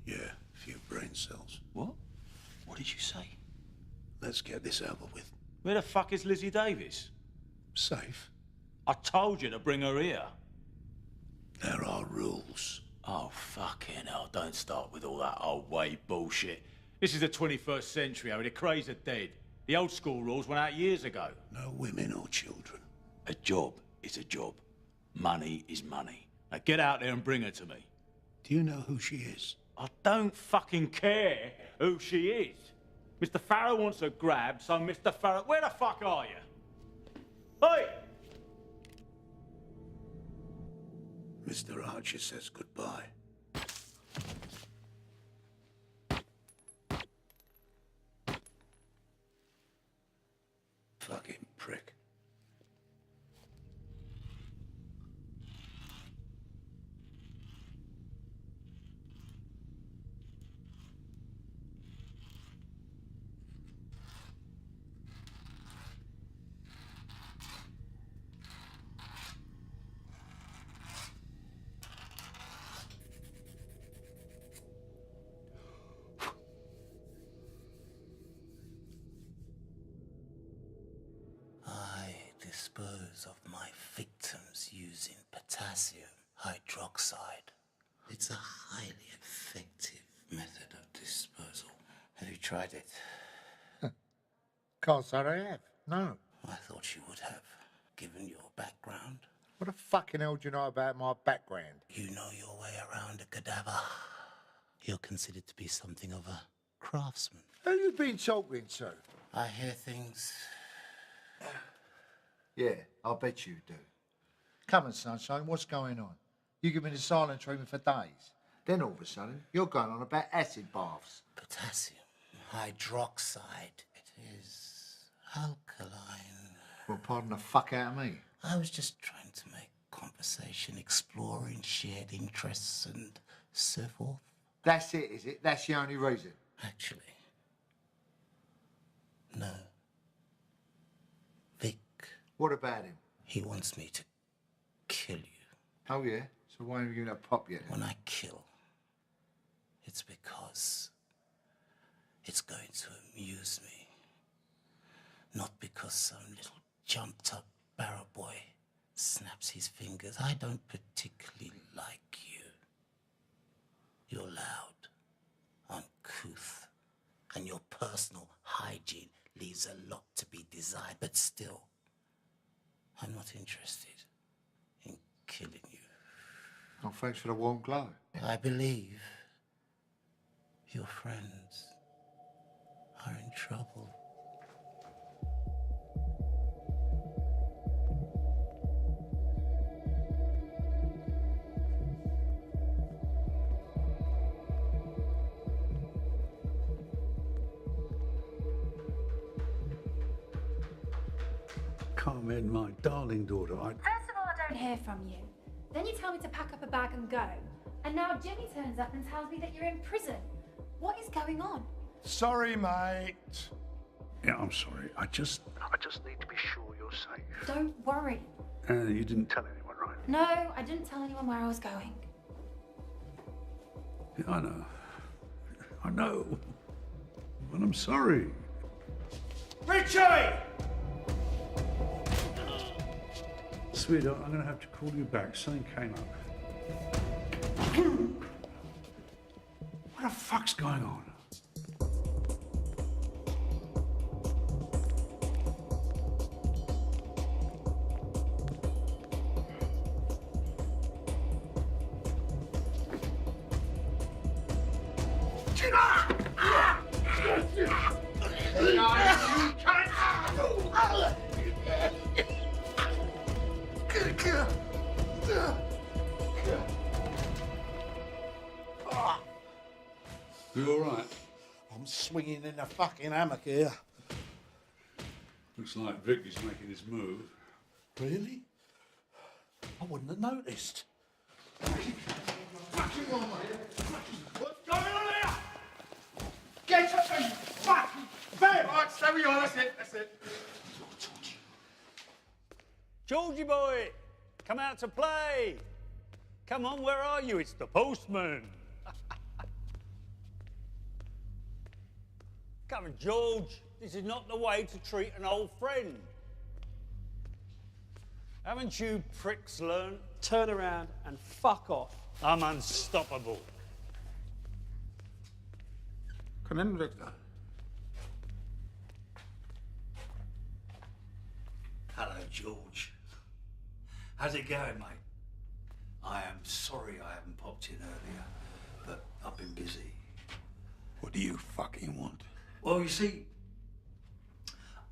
Yeah, a few brain cells. What? What did you say? Let's get this over with. Where the fuck is Lizzie Davis? Safe. I told you to bring her here. There are rules. Oh, fucking hell, don't start with all that old way bullshit. This is the 21st century, Harry. The craze are dead. The old school rules went out years ago. No women or children. A job is a job. Money is money. Now get out there and bring her to me. Do you know who she is? I don't fucking care who she is. Mr. Farrow wants her grabbed, so Mr. Farrow... Where the fuck are you? Hey! Mr. Archer says goodbye. Fucking prick. Dispose of my victims using potassium hydroxide. It's a highly effective method of disposal. Have you tried it? Can't say I have. No. I thought you would have, given your background. What the fucking hell do you know about my background? You know your way around a cadaver. You're considered to be something of a craftsman. Who you been talking to? I hear things. Yeah, I'll bet you do. Come on, sunshine, what's going on? You give me the silent treatment for days. Then all of a sudden, you're going on about acid baths. Potassium hydroxide. It is alkaline. Well, pardon the fuck out of me. I was just trying to make conversation, exploring shared interests and so forth. That's it, is it? That's the only reason? Actually, no. Vic. What about him? He wants me to kill you. Oh, yeah? So why haven't you given that pop yet? When I kill, it's because it's going to amuse me. Not because some little jumped-up barrow boy snaps his fingers. I don't particularly like you. You're loud, uncouth, and your personal hygiene leaves a lot to be desired, but still, I'm not interested in killing you. Oh, thanks for the warm glow. I believe your friends are in trouble. Carmen, my darling daughter, First of all, I don't hear from you. Then you tell me to pack up a bag and go. And now Jenny turns up and tells me that you're in prison. What is going on? Sorry, mate. Yeah, I'm sorry. I just need to be sure you're safe. Don't worry. You didn't tell anyone, right? No, I didn't tell anyone where I was going. Yeah, I know. I know. But I'm sorry. Richie! Sweetheart, I'm going to have to call you back. Something came up. What the fuck's going on? a fucking hammock here. Looks like Vic is making his move. Really? I wouldn't have noticed. Fucking on, mate. What's going on here? Get up and fucking bam! Right, stay where you are. That's it. That's it. Georgie boy, come out to play. Come on, where are you? It's the postman. Come on, George. This is not the way to treat an old friend. Haven't you pricks learned? Turn around and fuck off. I'm unstoppable. Come in, Victor. Hello, George. How's it going, mate? I am sorry I haven't popped in earlier, but I've been busy. What do you fucking want? Well, you see,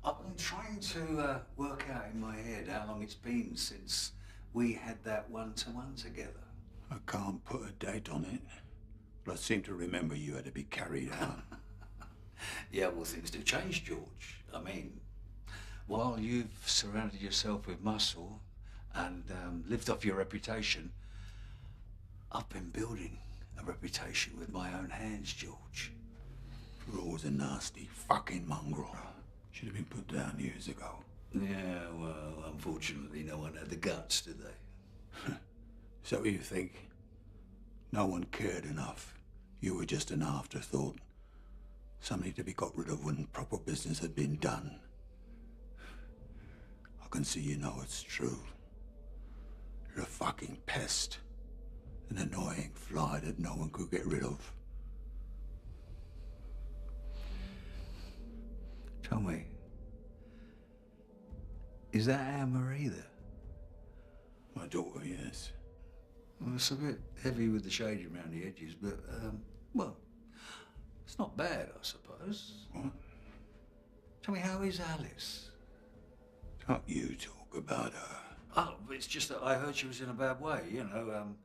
I've been trying to work out in my head how long it's been since we had that one-to-one together. I can't put a date on it, but I seem to remember you had to be carried out. Yeah, well, things do change, George. I mean, while you've surrounded yourself with muscle and lived off your reputation, I've been building a reputation with my own hands, George. Raw's a nasty fucking mongrel. Should have been put down years ago. Yeah, well, unfortunately, no one had the guts, did they? So you think no one cared enough? You were just an afterthought. Somebody to be got rid of when proper business had been done. I can see you know it's true. You're a fucking pest. An annoying fly that no one could get rid of. Tell me, is that Anne-Marie there? My daughter, yes. Well, it's a bit heavy with the shading around the edges, but, well, it's not bad, I suppose. What? Tell me, how is Alice? Can't you talk about her? Oh, it's just that I heard she was in a bad way, you know,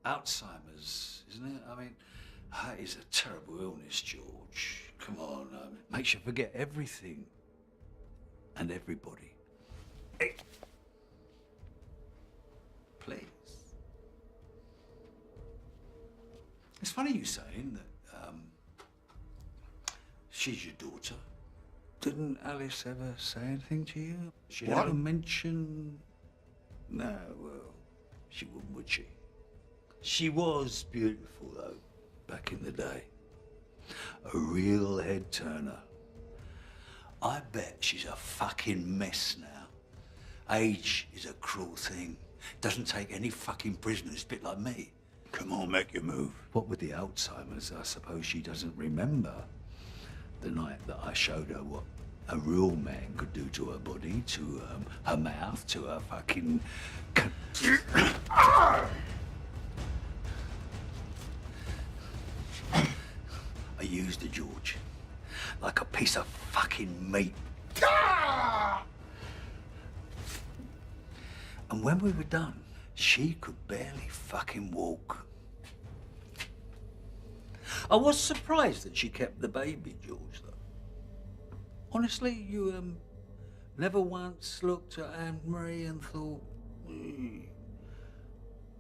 Alzheimer's, isn't it? I mean, that is a terrible illness, George. Come on, makes you forget everything and everybody. Hey. Please. It's funny you saying that she's your daughter. Didn't Alice ever say anything to you? She never mentioned... No, well, she wouldn't, would she? She was beautiful, though, back in the day. A real head turner. I bet she's a fucking mess now. Age is a cruel thing. Doesn't take any fucking prisoners, a bit like me. Come on, make your move. What with the Alzheimer's, I suppose she doesn't remember the night that I showed her what a real man could do to her body, to her mouth, to her fucking... I used her, George, like a piece of fucking meat. And when we were done, she could barely fucking walk. I was surprised that she kept the baby, George, though. Honestly, you never once looked at Anne-Marie and thought,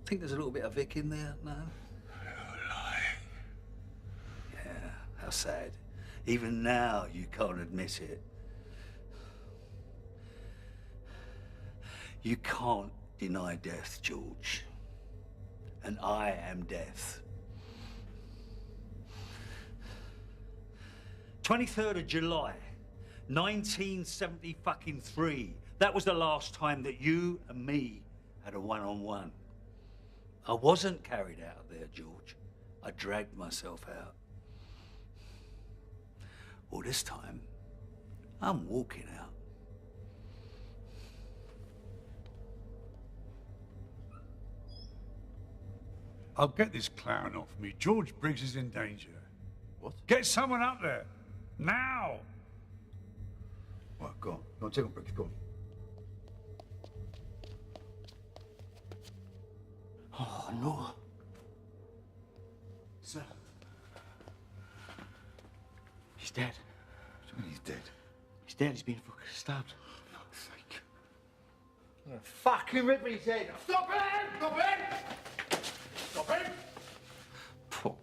think there's a little bit of Vic in there, no? Yeah, how sad. Even now, you can't admit it. You can't deny death, George. And I am death. 23rd of July, 1973. That was the last time that you and me had a one-on-one. I wasn't carried out of there, George. I dragged myself out. Well, this time, I'm walking out. I'll get this clown off me. George Briggs is in danger. What? Get someone up there. Now! Right, go on. Go on, take on, Briggs, go on. Oh, no. Sir. He's dead. dead? He's dead. He's been fucking stabbed. For God's sake. I'm gonna fucking rip his head off. Stop him! Stop him! Stop him! Paul,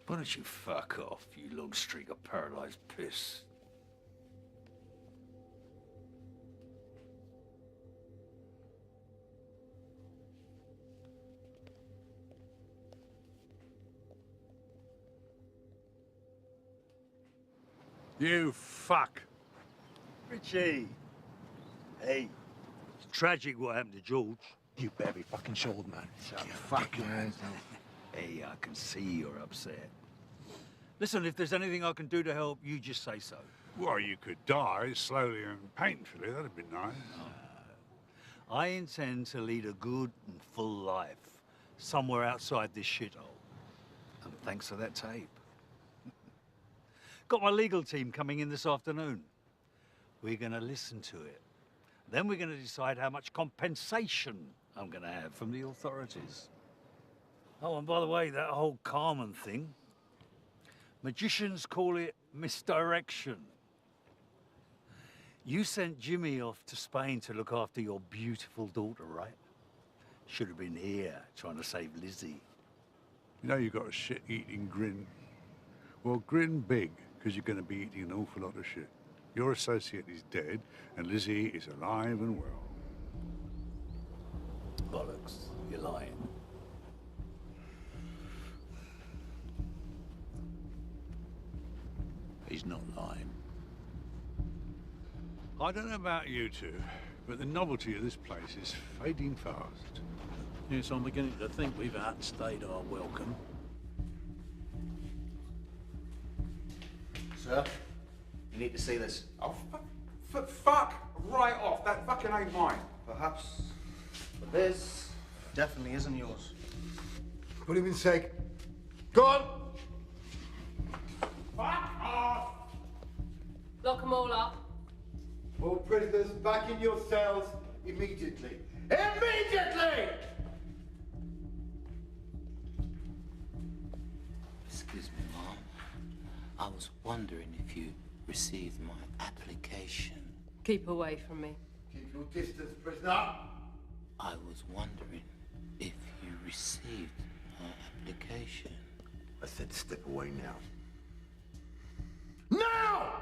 why don't you fuck off, you long streak of paralysed piss? You fuck. Richie! Hey, it's tragic what happened to George. You better be fucking short, man. Shut your fucking hands down. Hey, I can see you're upset. Listen, if there's anything I can do to help, you just say so. Well, you could die slowly and painfully. That'd be nice. I intend to lead a good and full life somewhere outside this shithole. And thanks for that tape. Got my legal team coming in this afternoon. We're gonna listen to it. Then we're gonna decide how much compensation I'm gonna have from the authorities. Oh, and by the way, that whole Carmen thing, magicians call it misdirection. You sent Jimmy off to Spain to look after your beautiful daughter, right? Should have been here trying to save Lizzie. You know you've got a shit-eating grin. Well, grin big, because you're going to be eating an awful lot of shit. Your associate is dead, and Lizzie is alive and well. Bollocks, you're lying. He's not lying. I don't know about you two, but the novelty of this place is fading fast. Yes, I'm beginning to think we've outstayed our welcome. Sir, you need to see this. Oh, fuck right off. That fucking ain't mine. Perhaps, but this definitely isn't yours. Put him in seg. Go on! Fuck off! Lock them all up. All prisoners back in your cells immediately. Immediately! Excuse me, Mom. I was wondering if you received my application. Keep away from me. Keep your distance, prisoner. I was wondering if you received my application. I said step away now. Now!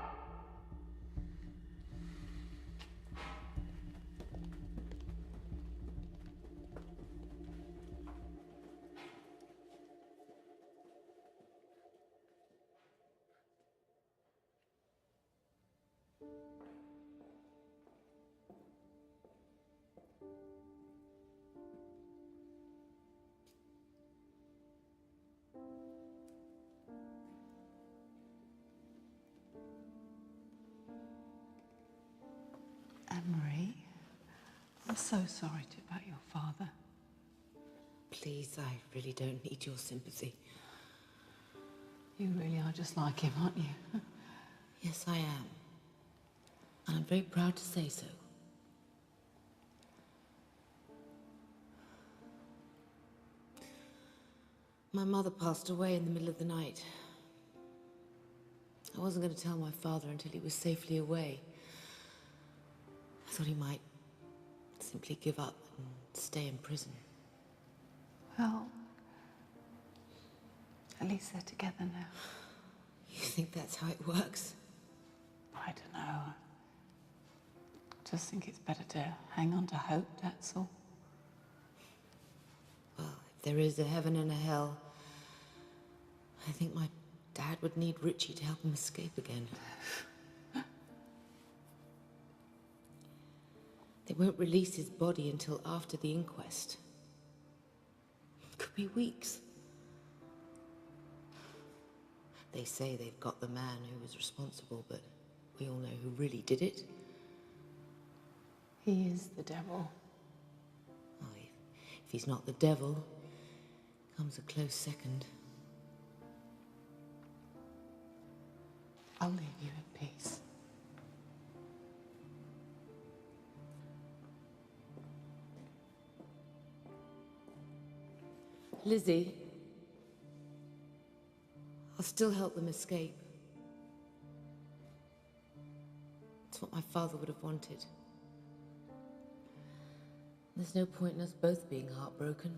Anne-Marie, I'm so sorry about your father. Please, I really don't need your sympathy. You really are just like him, aren't you? Yes, I am. And I'm very proud to say so. My mother passed away in the middle of the night. I wasn't going to tell my father until he was safely away. I thought he might simply give up and stay in prison. Well, at least they're together now. You think that's how it works? I don't know. I just think it's better to hang on to hope, that's all. Well, if there is a heaven and a hell, I think my dad would need Richie to help him escape again. They won't release his body until after the inquest. It could be weeks. They say they've got the man who was responsible, but we all know who really did it. He is the devil. Oh, if he's not the devil, comes a close second. I'll leave you in peace. Lizzie, I'll still help them escape. It's what my father would have wanted. There's no point in us both being heartbroken.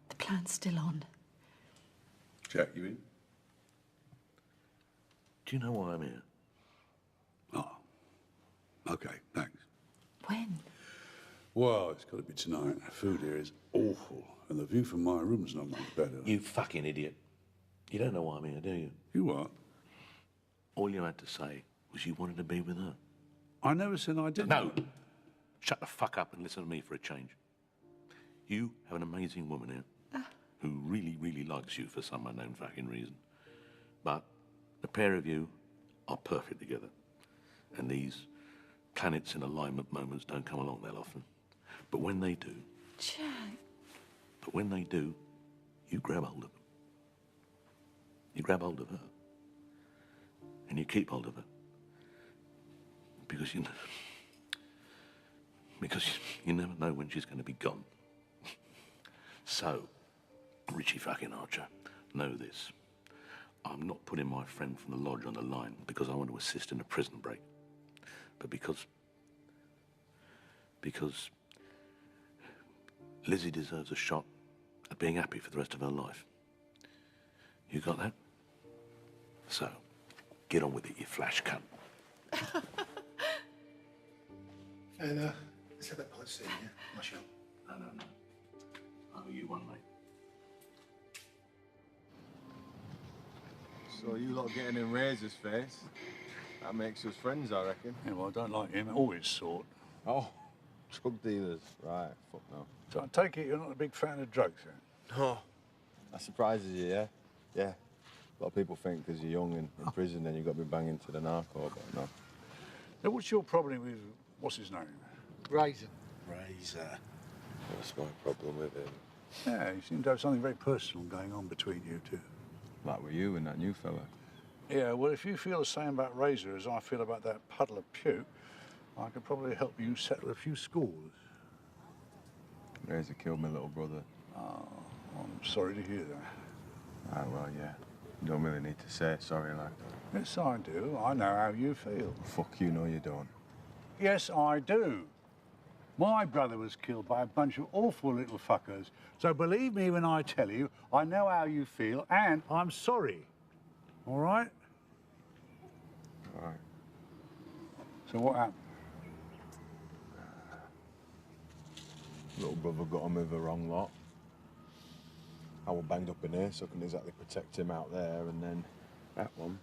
The plan's still on. Jack, you in? Do you know why I'm here? Oh. Okay, thanks. When? Well, it's got to be tonight. Food here is awful, and the view from my room's not much better. You fucking idiot. You don't know why I'm here, do you? You what? All you had to say was you wanted to be with her. I never said I didn't. No! Shut the fuck up and listen to me for a change. You have an amazing woman here who really, really likes you for some unknown fucking reason. But the pair of you are perfect together. And these planets in alignment moments don't come along that often. But when they do... Jack. But when they do, you grab hold of them. You grab hold of her. And you keep hold of her. Because you never know when she's going to be gone. So, Richie fucking Archer, know this. I'm not putting my friend from the lodge on the line because I want to assist in a prison break. But because Lizzie deserves a shot at being happy for the rest of her life. You got that? So, get on with it, you flash cunt. And, let's have that pint soon, yeah? Marshall. No. I owe you one, mate. So you lot getting in Razor's face? That makes us friends, I reckon. Yeah, well, I don't like him or his sort. Oh, drug dealers. Right, fuck no. So I take it you're not a big fan of drugs, then? No. That surprises you, yeah? Yeah. A lot of people think because you're young and in prison, then you've got to be banging to the narco, but no. Now, what's your problem with, what's his name? Razor. Razor. What's my problem with him? Yeah, you seem to have something very personal going on between you two. Like with you and that new fella. Yeah, well, if you feel the same about Razor as I feel about that puddle of puke, I could probably help you settle a few scores. Razor killed my little brother. Oh, I'm sorry to hear that. Ah, well, yeah. You don't really need to say sorry like that. Yes, I do. I know how you feel. Fuck you, no you don't. Yes, I do. My brother was killed by a bunch of awful little fuckers. So believe me when I tell you, I know how you feel, and I'm sorry. All right? All right. So what happened? Little brother got on with the wrong lot. I was banged up in here, so I couldn't exactly protect him out there, and then that one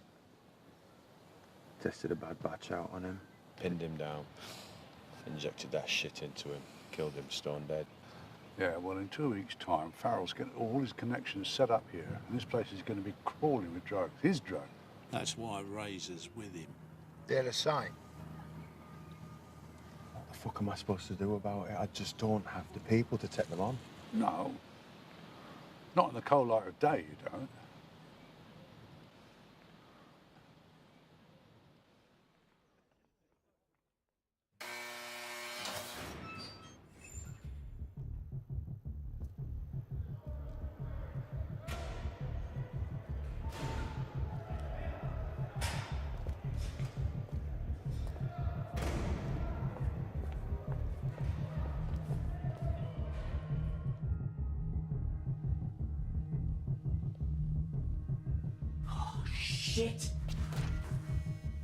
tested a bad batch out on him, pinned him down, injected that shit into him, killed him stone dead. Yeah, well, in 2 weeks' time, Farrell's getting all his connections set up here, and this place is going to be crawling with drugs. His drug. That's why Razor's with him. They're the same. What the fuck am I supposed to do about it? I just don't have the people to take them on. No. Not in the cold light of day, you don't. Shit!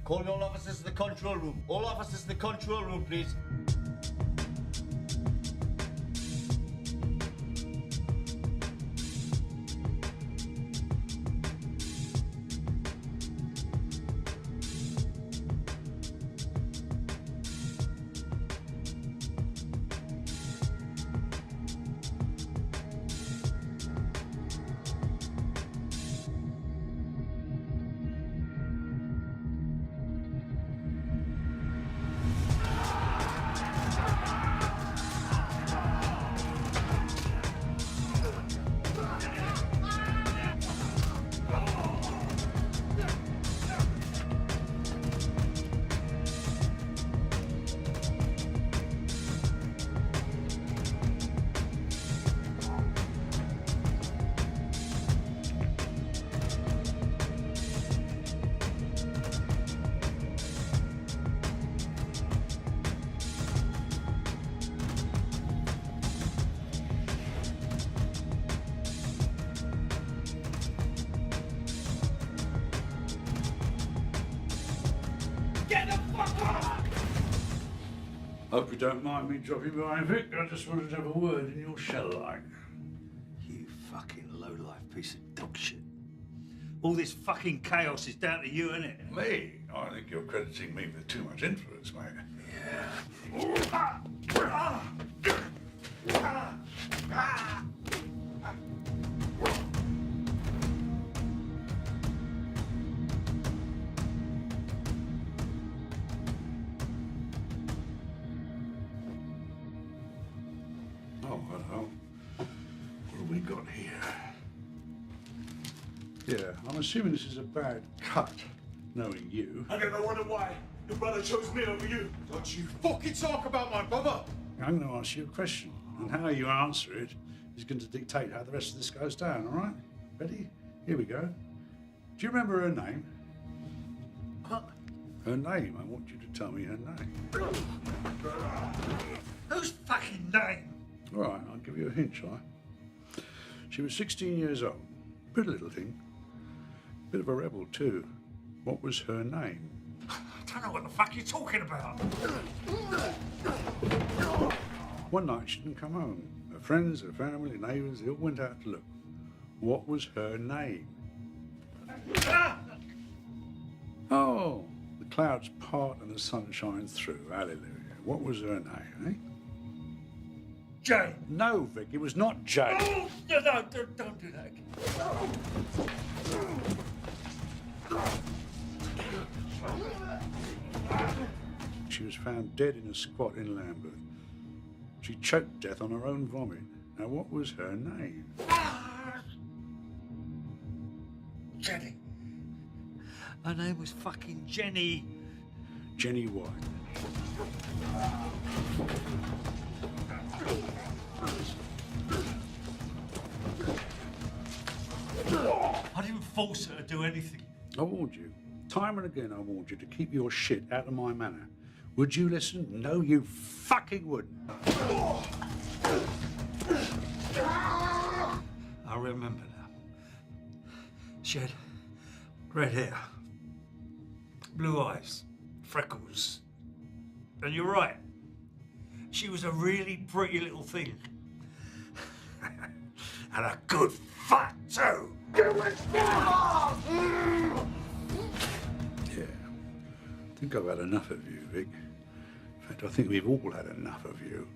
Calling all officers to the control room. All officers to the control room, please. Get the fuck up! Hope you don't mind me dropping by, Vic. I just wanted to have a word in your shell line. You fucking lowlife piece of dog shit. All this fucking chaos is down to you, innit? Me? I think you're crediting me with too much influence, mate. Oh, hello. What have we got here? Yeah, I'm assuming this is a bad cut, knowing you. I never wondered why your brother chose me over you. Don't you fucking talk about my brother! I'm going to ask you a question, and how you answer it is going to dictate how the rest of this goes down, all right? Ready? Here we go. Do you remember her name? What? Her name. I want you to tell me her name. Whose fucking name? All right, I'll give you a hint, shall I? She was 16 years old. Pretty little thing. Bit of a rebel, too. What was her name? I don't know what the fuck you're talking about. One night she didn't come home. Her friends, her family, neighbours, they all went out to look. What was her name? Oh, the clouds part and the sun shines through. Hallelujah. What was her name, eh? Jane. No, Vic, it was not Jane. Oh, no, don't do that again. She was found dead in a squat in Lambeth. She choked death on her own vomit. Now, what was her name? Jenny. Her name was fucking Jenny. Jenny White. I didn't force her to do anything. I warned you. Time and again I warned you to keep your shit out of my manor. Would you listen? No, you fucking wouldn't. I remember now. She had red hair, blue eyes, freckles. And you're right. She was a really pretty little thing. And a good fuck, too. Yeah. I think I've had enough of you, Vic. In fact, I think we've all had enough of you.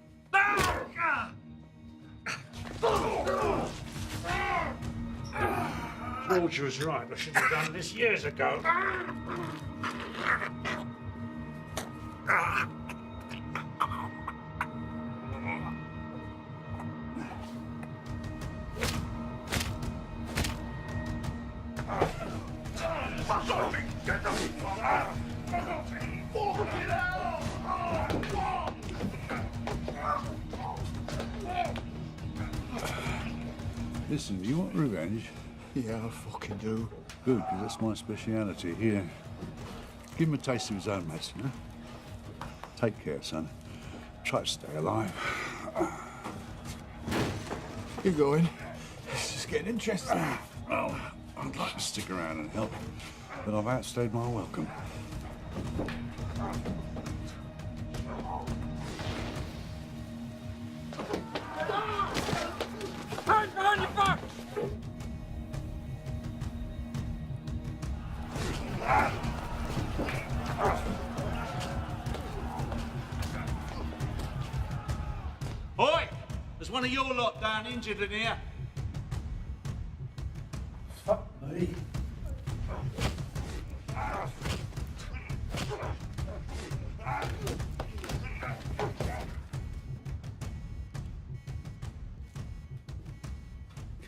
George was right. I should have done this years ago. Listen, do you want revenge? Yeah, I fucking do. Good, because that's my speciality. Here, give him a taste of his own medicine, huh? Take care, son. Try to stay alive. Keep going. It's just getting interesting. Well, I'd like to stick around and help, but I've outstayed my welcome. Hands behind your back! Oi! There's one of your lot down injured in here. Fuck me.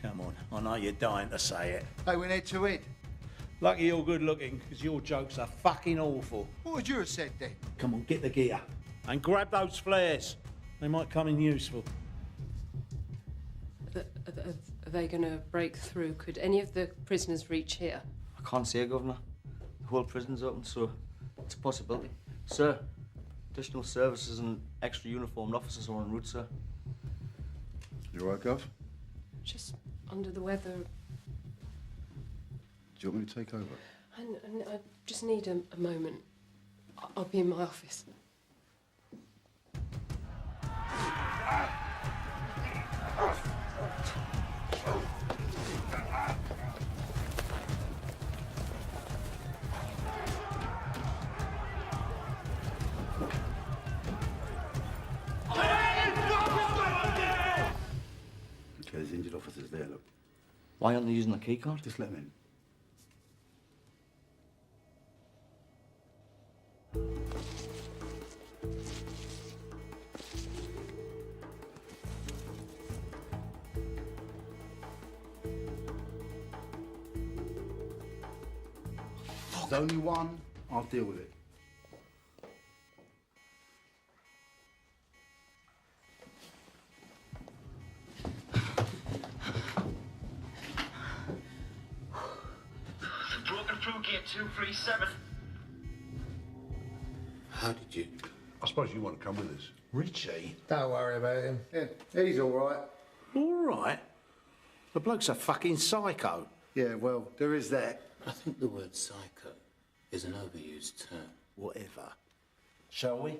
Come on, I know you're dying to say it. Hey, we need to eat. Lucky you're good looking, because your jokes are fucking awful. What would you have said then? Come on, get the gear. And grab those flares. They might come in useful. Are they going to break through? Could any of the prisoners reach here? I can't say, Governor. The whole prison's open, so it's a possibility. Sir, additional services and extra uniformed officers are en route, sir. You all right, Gov? Just under the weather. Do you want me to take over? I just need a moment. I'll be in my office. Okay, there's injured officers there, look. Why aren't they using the key card? Just let them in. There's only one. I'll deal with it. Broken through gate 237. How did you? I suppose you want to come with us. Richie? Don't worry about him. Yeah, he's all right. All right? The bloke's a fucking psycho. Yeah, well, there is that. I think the word psycho is an overused term. Whatever. Shall we?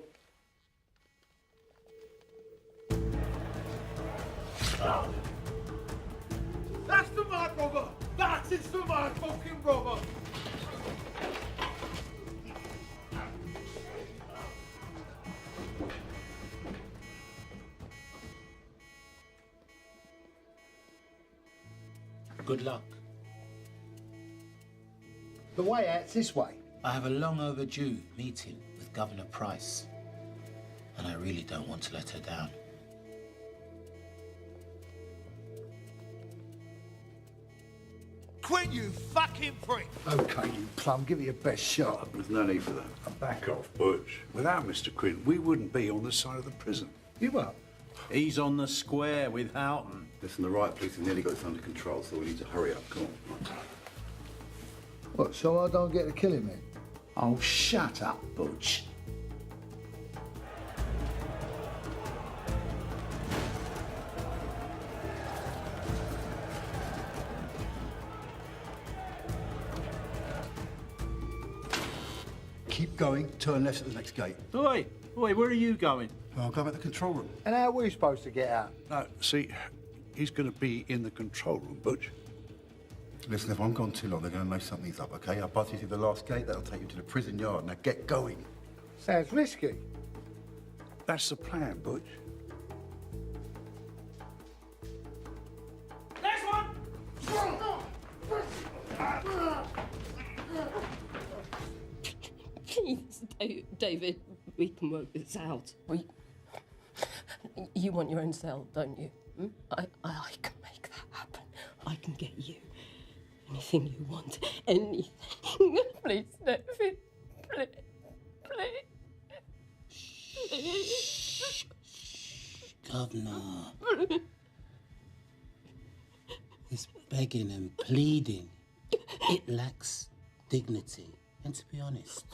That's for my brother! That is for my fucking brother! Good luck. The way out's this way. I have a long overdue meeting with Governor Price, and I really don't want to let her down. Quit, you fucking prick! Okay, you plum, give it your best shot. There's no need for that. Back off, Butch. Without Mr. Quinn, we wouldn't be on this side of the prison. You what? He's on the square with Houghton. Listen, the riot police have nearly got this under control, so we need to hurry up. Come on. What, so I don't get to kill him then? Oh, shut up, Butch. Keep going, turn left at the next gate. Oi, where are you going? I'll go back to the control room. And how are we supposed to get out? No, see, he's going to be in the control room, Butch. Listen, if I'm gone too long, they're going to know something's up, okay? I'll buzz you through the last gate, that'll take you to the prison yard. Now get going. Sounds risky. That's the plan, Butch. Next one! Please, David, we can work this out. You want your own cell, don't you? Hmm? I can make that happen. I can get you anything you want. Anything. Please, David. Please. Please. Governor. It's begging and pleading. It lacks dignity. And to be honest,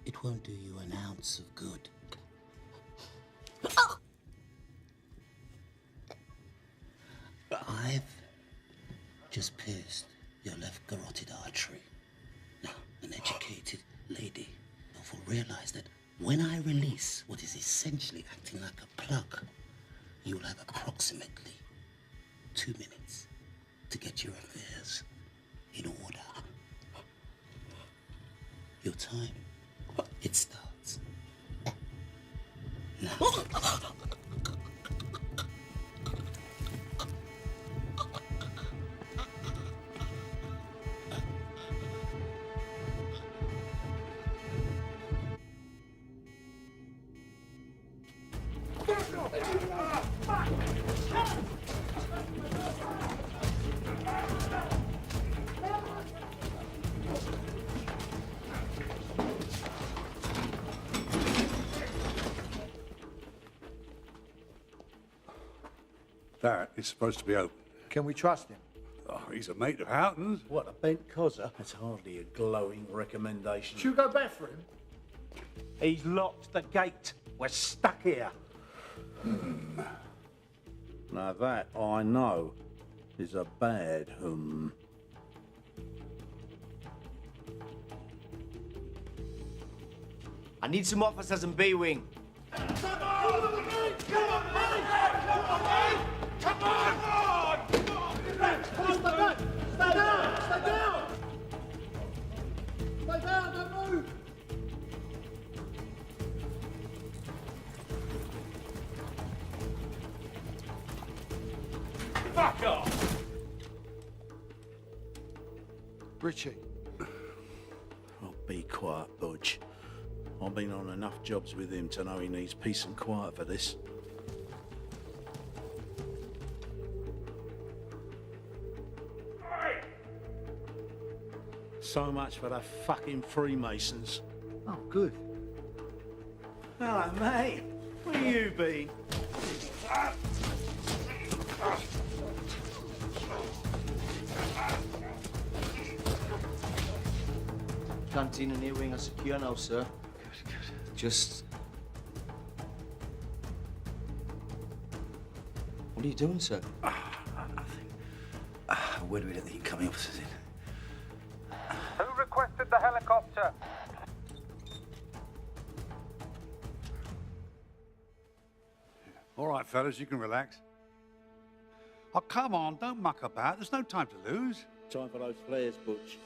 it won't do you an ounce of good. I've just pierced your left carotid artery. Now, an educated lady will realize that when I release what is essentially acting like a plug, you'll have approximately 2 minutes to get your affairs in order. Your time, it starts now. That is supposed to be open. Can we trust him? Oh, he's a mate of Houghton's. What, a bent cozzer? That's hardly a glowing recommendation. Should we go back for him? He's locked the gate. We're stuck here. Now that, I know, is a bad I need some officers in B Wing. Come on! Come on, mate! Come on, mate! Come on! Stay down! Stay down! Stay down! Stay down, don't move! Fuck off! Richie. Oh, be quiet, Budge. I've been on enough jobs with him to know he needs peace and quiet for this. So much for the fucking Freemasons. Oh, good. Hello, mate. Where you been? Canteen and A Wing are secure now, sir. Just... What are you doing, sir? Where do we let the incoming officers in? Who requested the helicopter? All right, fellas, you can relax. Oh, come on, don't muck about. There's no time to lose. Time for those flares, Butch.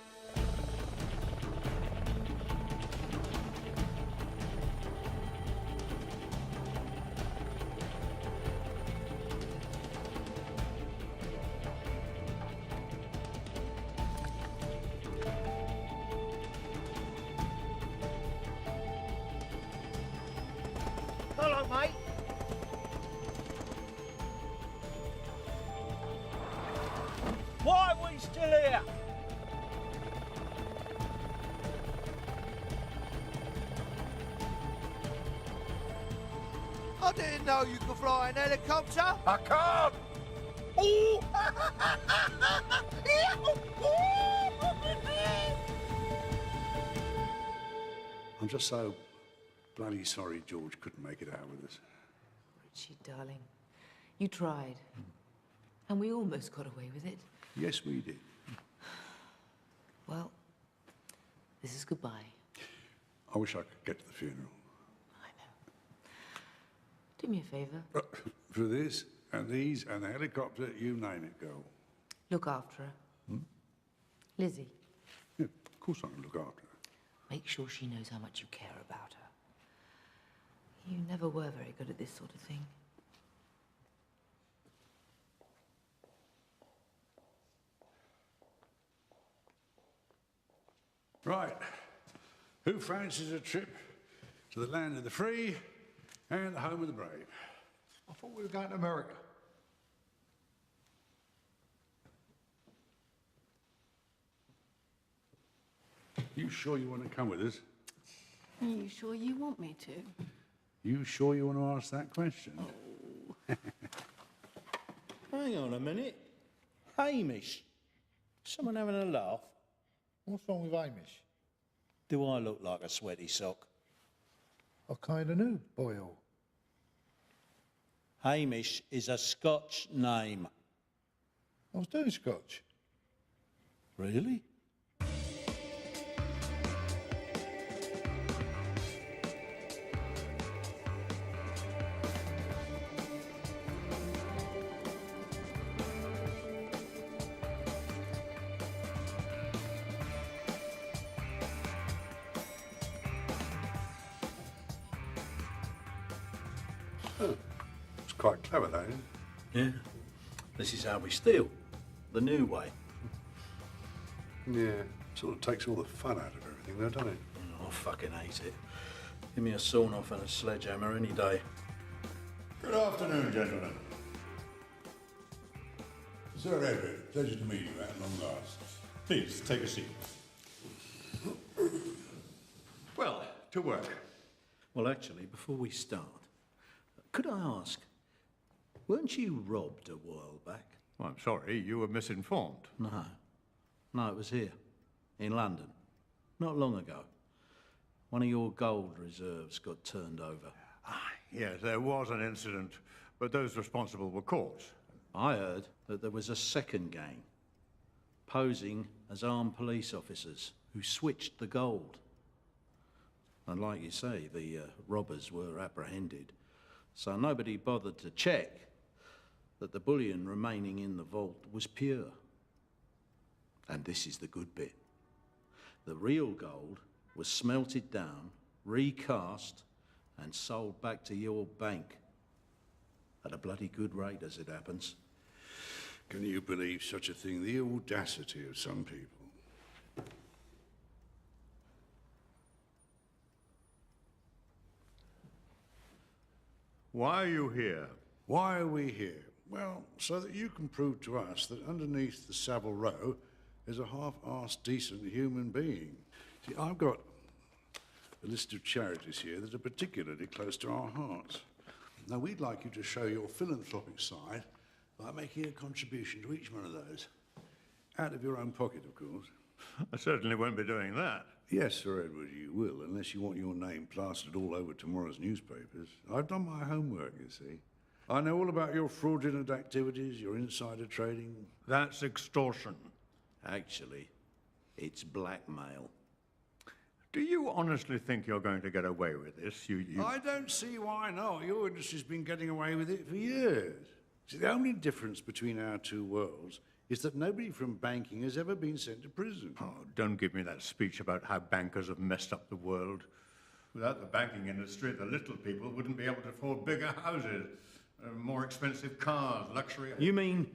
Hello, mate. Why are we still here? I didn't know you could fly an helicopter. I can't! Ooh! I'm just so bloody sorry George couldn't make it out with us. Richie, darling, you tried. And we almost got away with it. Yes, we did. Well, this is goodbye. I wish I could get to the funeral. Do me a favour. For this, and these, and the helicopter, you name it, girl. Look after her. Hmm? Lizzie, Yeah, of course I can look after her. make sure she knows how much you care about her. You never were very good at this sort of thing. Right. Who fancies a trip to the land of the free and the home of the brave? I thought we were going to America. You sure you want to come with us? Are you sure you want me to? You sure you want to ask that question? Hang on a minute. Hamish. Someone having a laugh? What's wrong with Hamish? Do I look like a sweaty sock? I kind of knew, Boyle. Hamish is a Scotch name. I was doing Scotch. Really? Oh, it's quite clever, that, isn't it? Yeah. This is how we steal. The new way. Yeah. Sort of takes all the fun out of everything, though, doesn't it? Oh, I fucking hate it. Give me a sawn-off and a sledgehammer any day. Good afternoon, gentlemen. Sir Everett, pleasure to meet you at long last. Please, take a seat. Well, to work. Well, actually, before we start, could I ask, weren't you robbed a while back? Well, I'm sorry, you were misinformed. No. No, it was here, in London, not long ago. One of your gold reserves got turned over. Yes, there was an incident, but those responsible were caught. I heard that there was a second gang, posing as armed police officers who switched the gold. And like you say, the robbers were apprehended. So nobody bothered to check that the bullion remaining in the vault was pure. And this is the good bit. The real gold was smelted down, recast, and sold back to your bank. At a bloody good rate, as it happens. Can you believe such a thing? The audacity of some people. Why are you here? Why are we here? Well, so that you can prove to us that underneath the Savile Row is a half-assed, decent human being. See, I've got a list of charities here that are particularly close to our hearts. Now, we'd like you to show your philanthropic side by making a contribution to each one of those. Out of your own pocket, of course. I certainly won't be doing that. Yes, Sir Edward, you will, unless you want your name plastered all over tomorrow's newspapers. I've done my homework, you see. I know all about your fraudulent activities, your insider trading. That's extortion. Actually, it's blackmail. Do you honestly think you're going to get away with this? I don't see why not. Your industry's been getting away with it for years. See, the only difference between our two worlds is that nobody from banking has ever been sent to prison. Oh, don't give me that speech about how bankers have messed up the world. Without the banking industry, the little people wouldn't be able to afford bigger houses, more expensive cars, luxury... You mean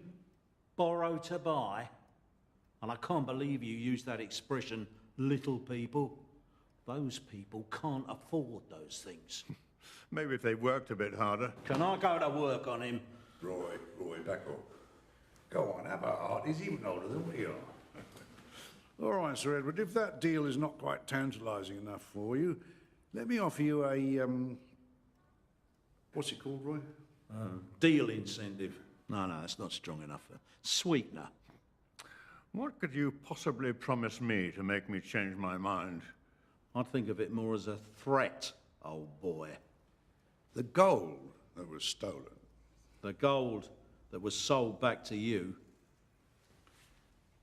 borrow to buy? And I can't believe you used that expression, little people. Those people can't afford those things. Maybe if they worked a bit harder. Can I go to work on him? Roy, back up. Go on, have a heart. He's even older than we are. All right, Sir Edward, if that deal is not quite tantalising enough for you, let me offer you a, what's it called, Roy? Deal incentive. No, it's not strong enough. Sweetener. What could you possibly promise me to make me change my mind? I'd think of it more as a threat, old boy. The gold that was stolen. The gold that was sold back to you.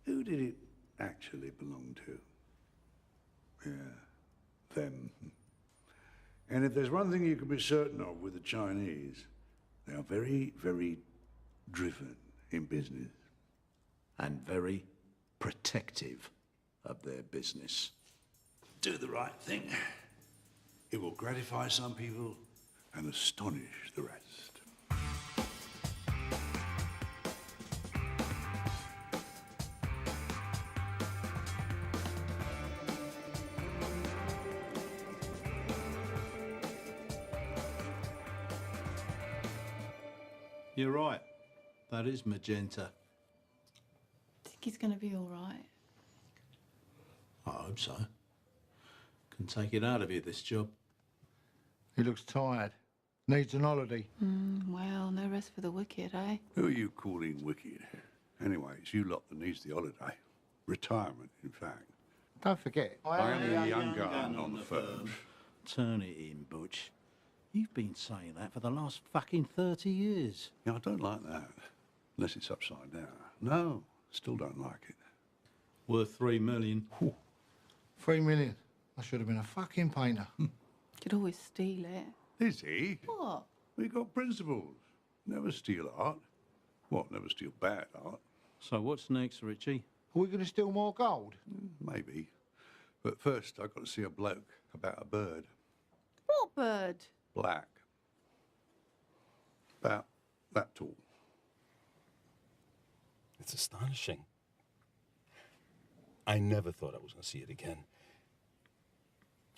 Who did it actually belong to? Yeah, them. And if there's one thing you can be certain of with the Chinese, they are very, very driven in business. And very protective of their business. Do the right thing. It will gratify some people and astonish the rest. You're right. That is magenta. Think he's going to be all right? I hope so. Can take it out of you, this job. He looks tired. Needs an holiday. Well, no rest for the wicked, eh? Who are you calling wicked? Anyway, it's you lot that needs the holiday. Retirement, in fact. Don't forget, I am the young gun on the firm. Turn it in, Butch. You've been saying that for the last fucking 30 years. Yeah, I don't like that. Unless it's upside down. No, still don't like it. Worth $3 million. Ooh. $3 million. I should have been a fucking painter. Could always steal it. Is he? What? We got principles. Never steal art. What, never steal bad art? So what's next, Richie? Are we going to steal more gold? Maybe. But first, I've got to see a bloke about a bird. What bird? Black. About that tall. It's astonishing. I never thought I was going to see it again.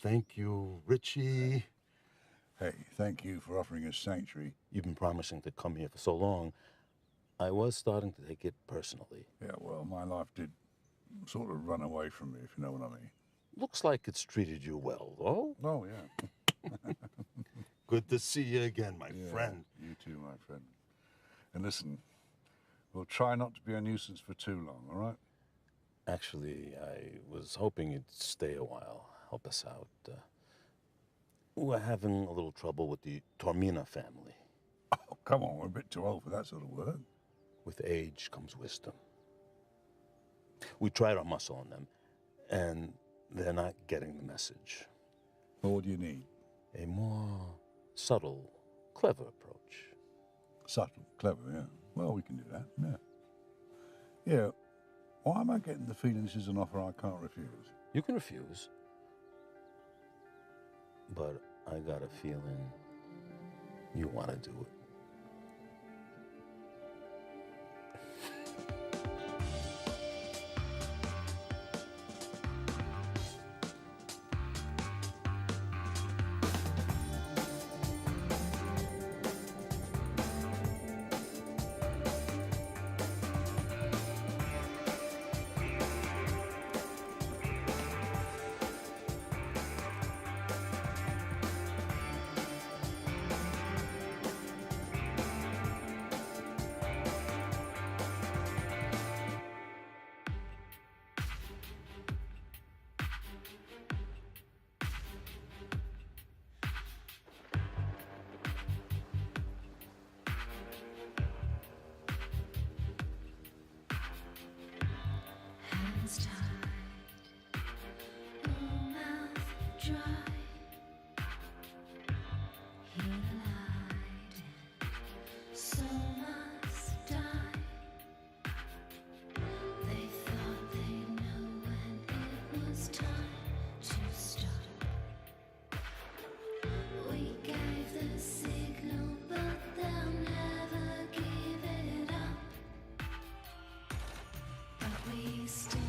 Thank you, Richie. Hey, thank you for offering us sanctuary. You've been promising to come here for so long. I was starting to take it personally. Yeah, well, my life did sort of run away from me, if you know what I mean. Looks like it's treated you well, though. Oh, yeah. Good to see you again, my friend. You too, my friend. And listen, we'll try not to be a nuisance for too long, all right? Actually, I was hoping you'd stay a while, help us out. We're having a little trouble with the Tormina family. Oh, come on, we're a bit too old for that sort of work. With age comes wisdom. We tried our muscle on them, and they're not getting the message. Or what do you need? A more subtle, clever approach. Subtle, clever, yeah. Well, we can do that, yeah. Yeah, why am I getting the feeling this is an offer I can't refuse? You can refuse. But I got a feeling you want to do it. Hands tied, no mouth dry. He lied, so must die. They thought they knew when it was time to stop. We gave the signal, but they'll never give it up. But we still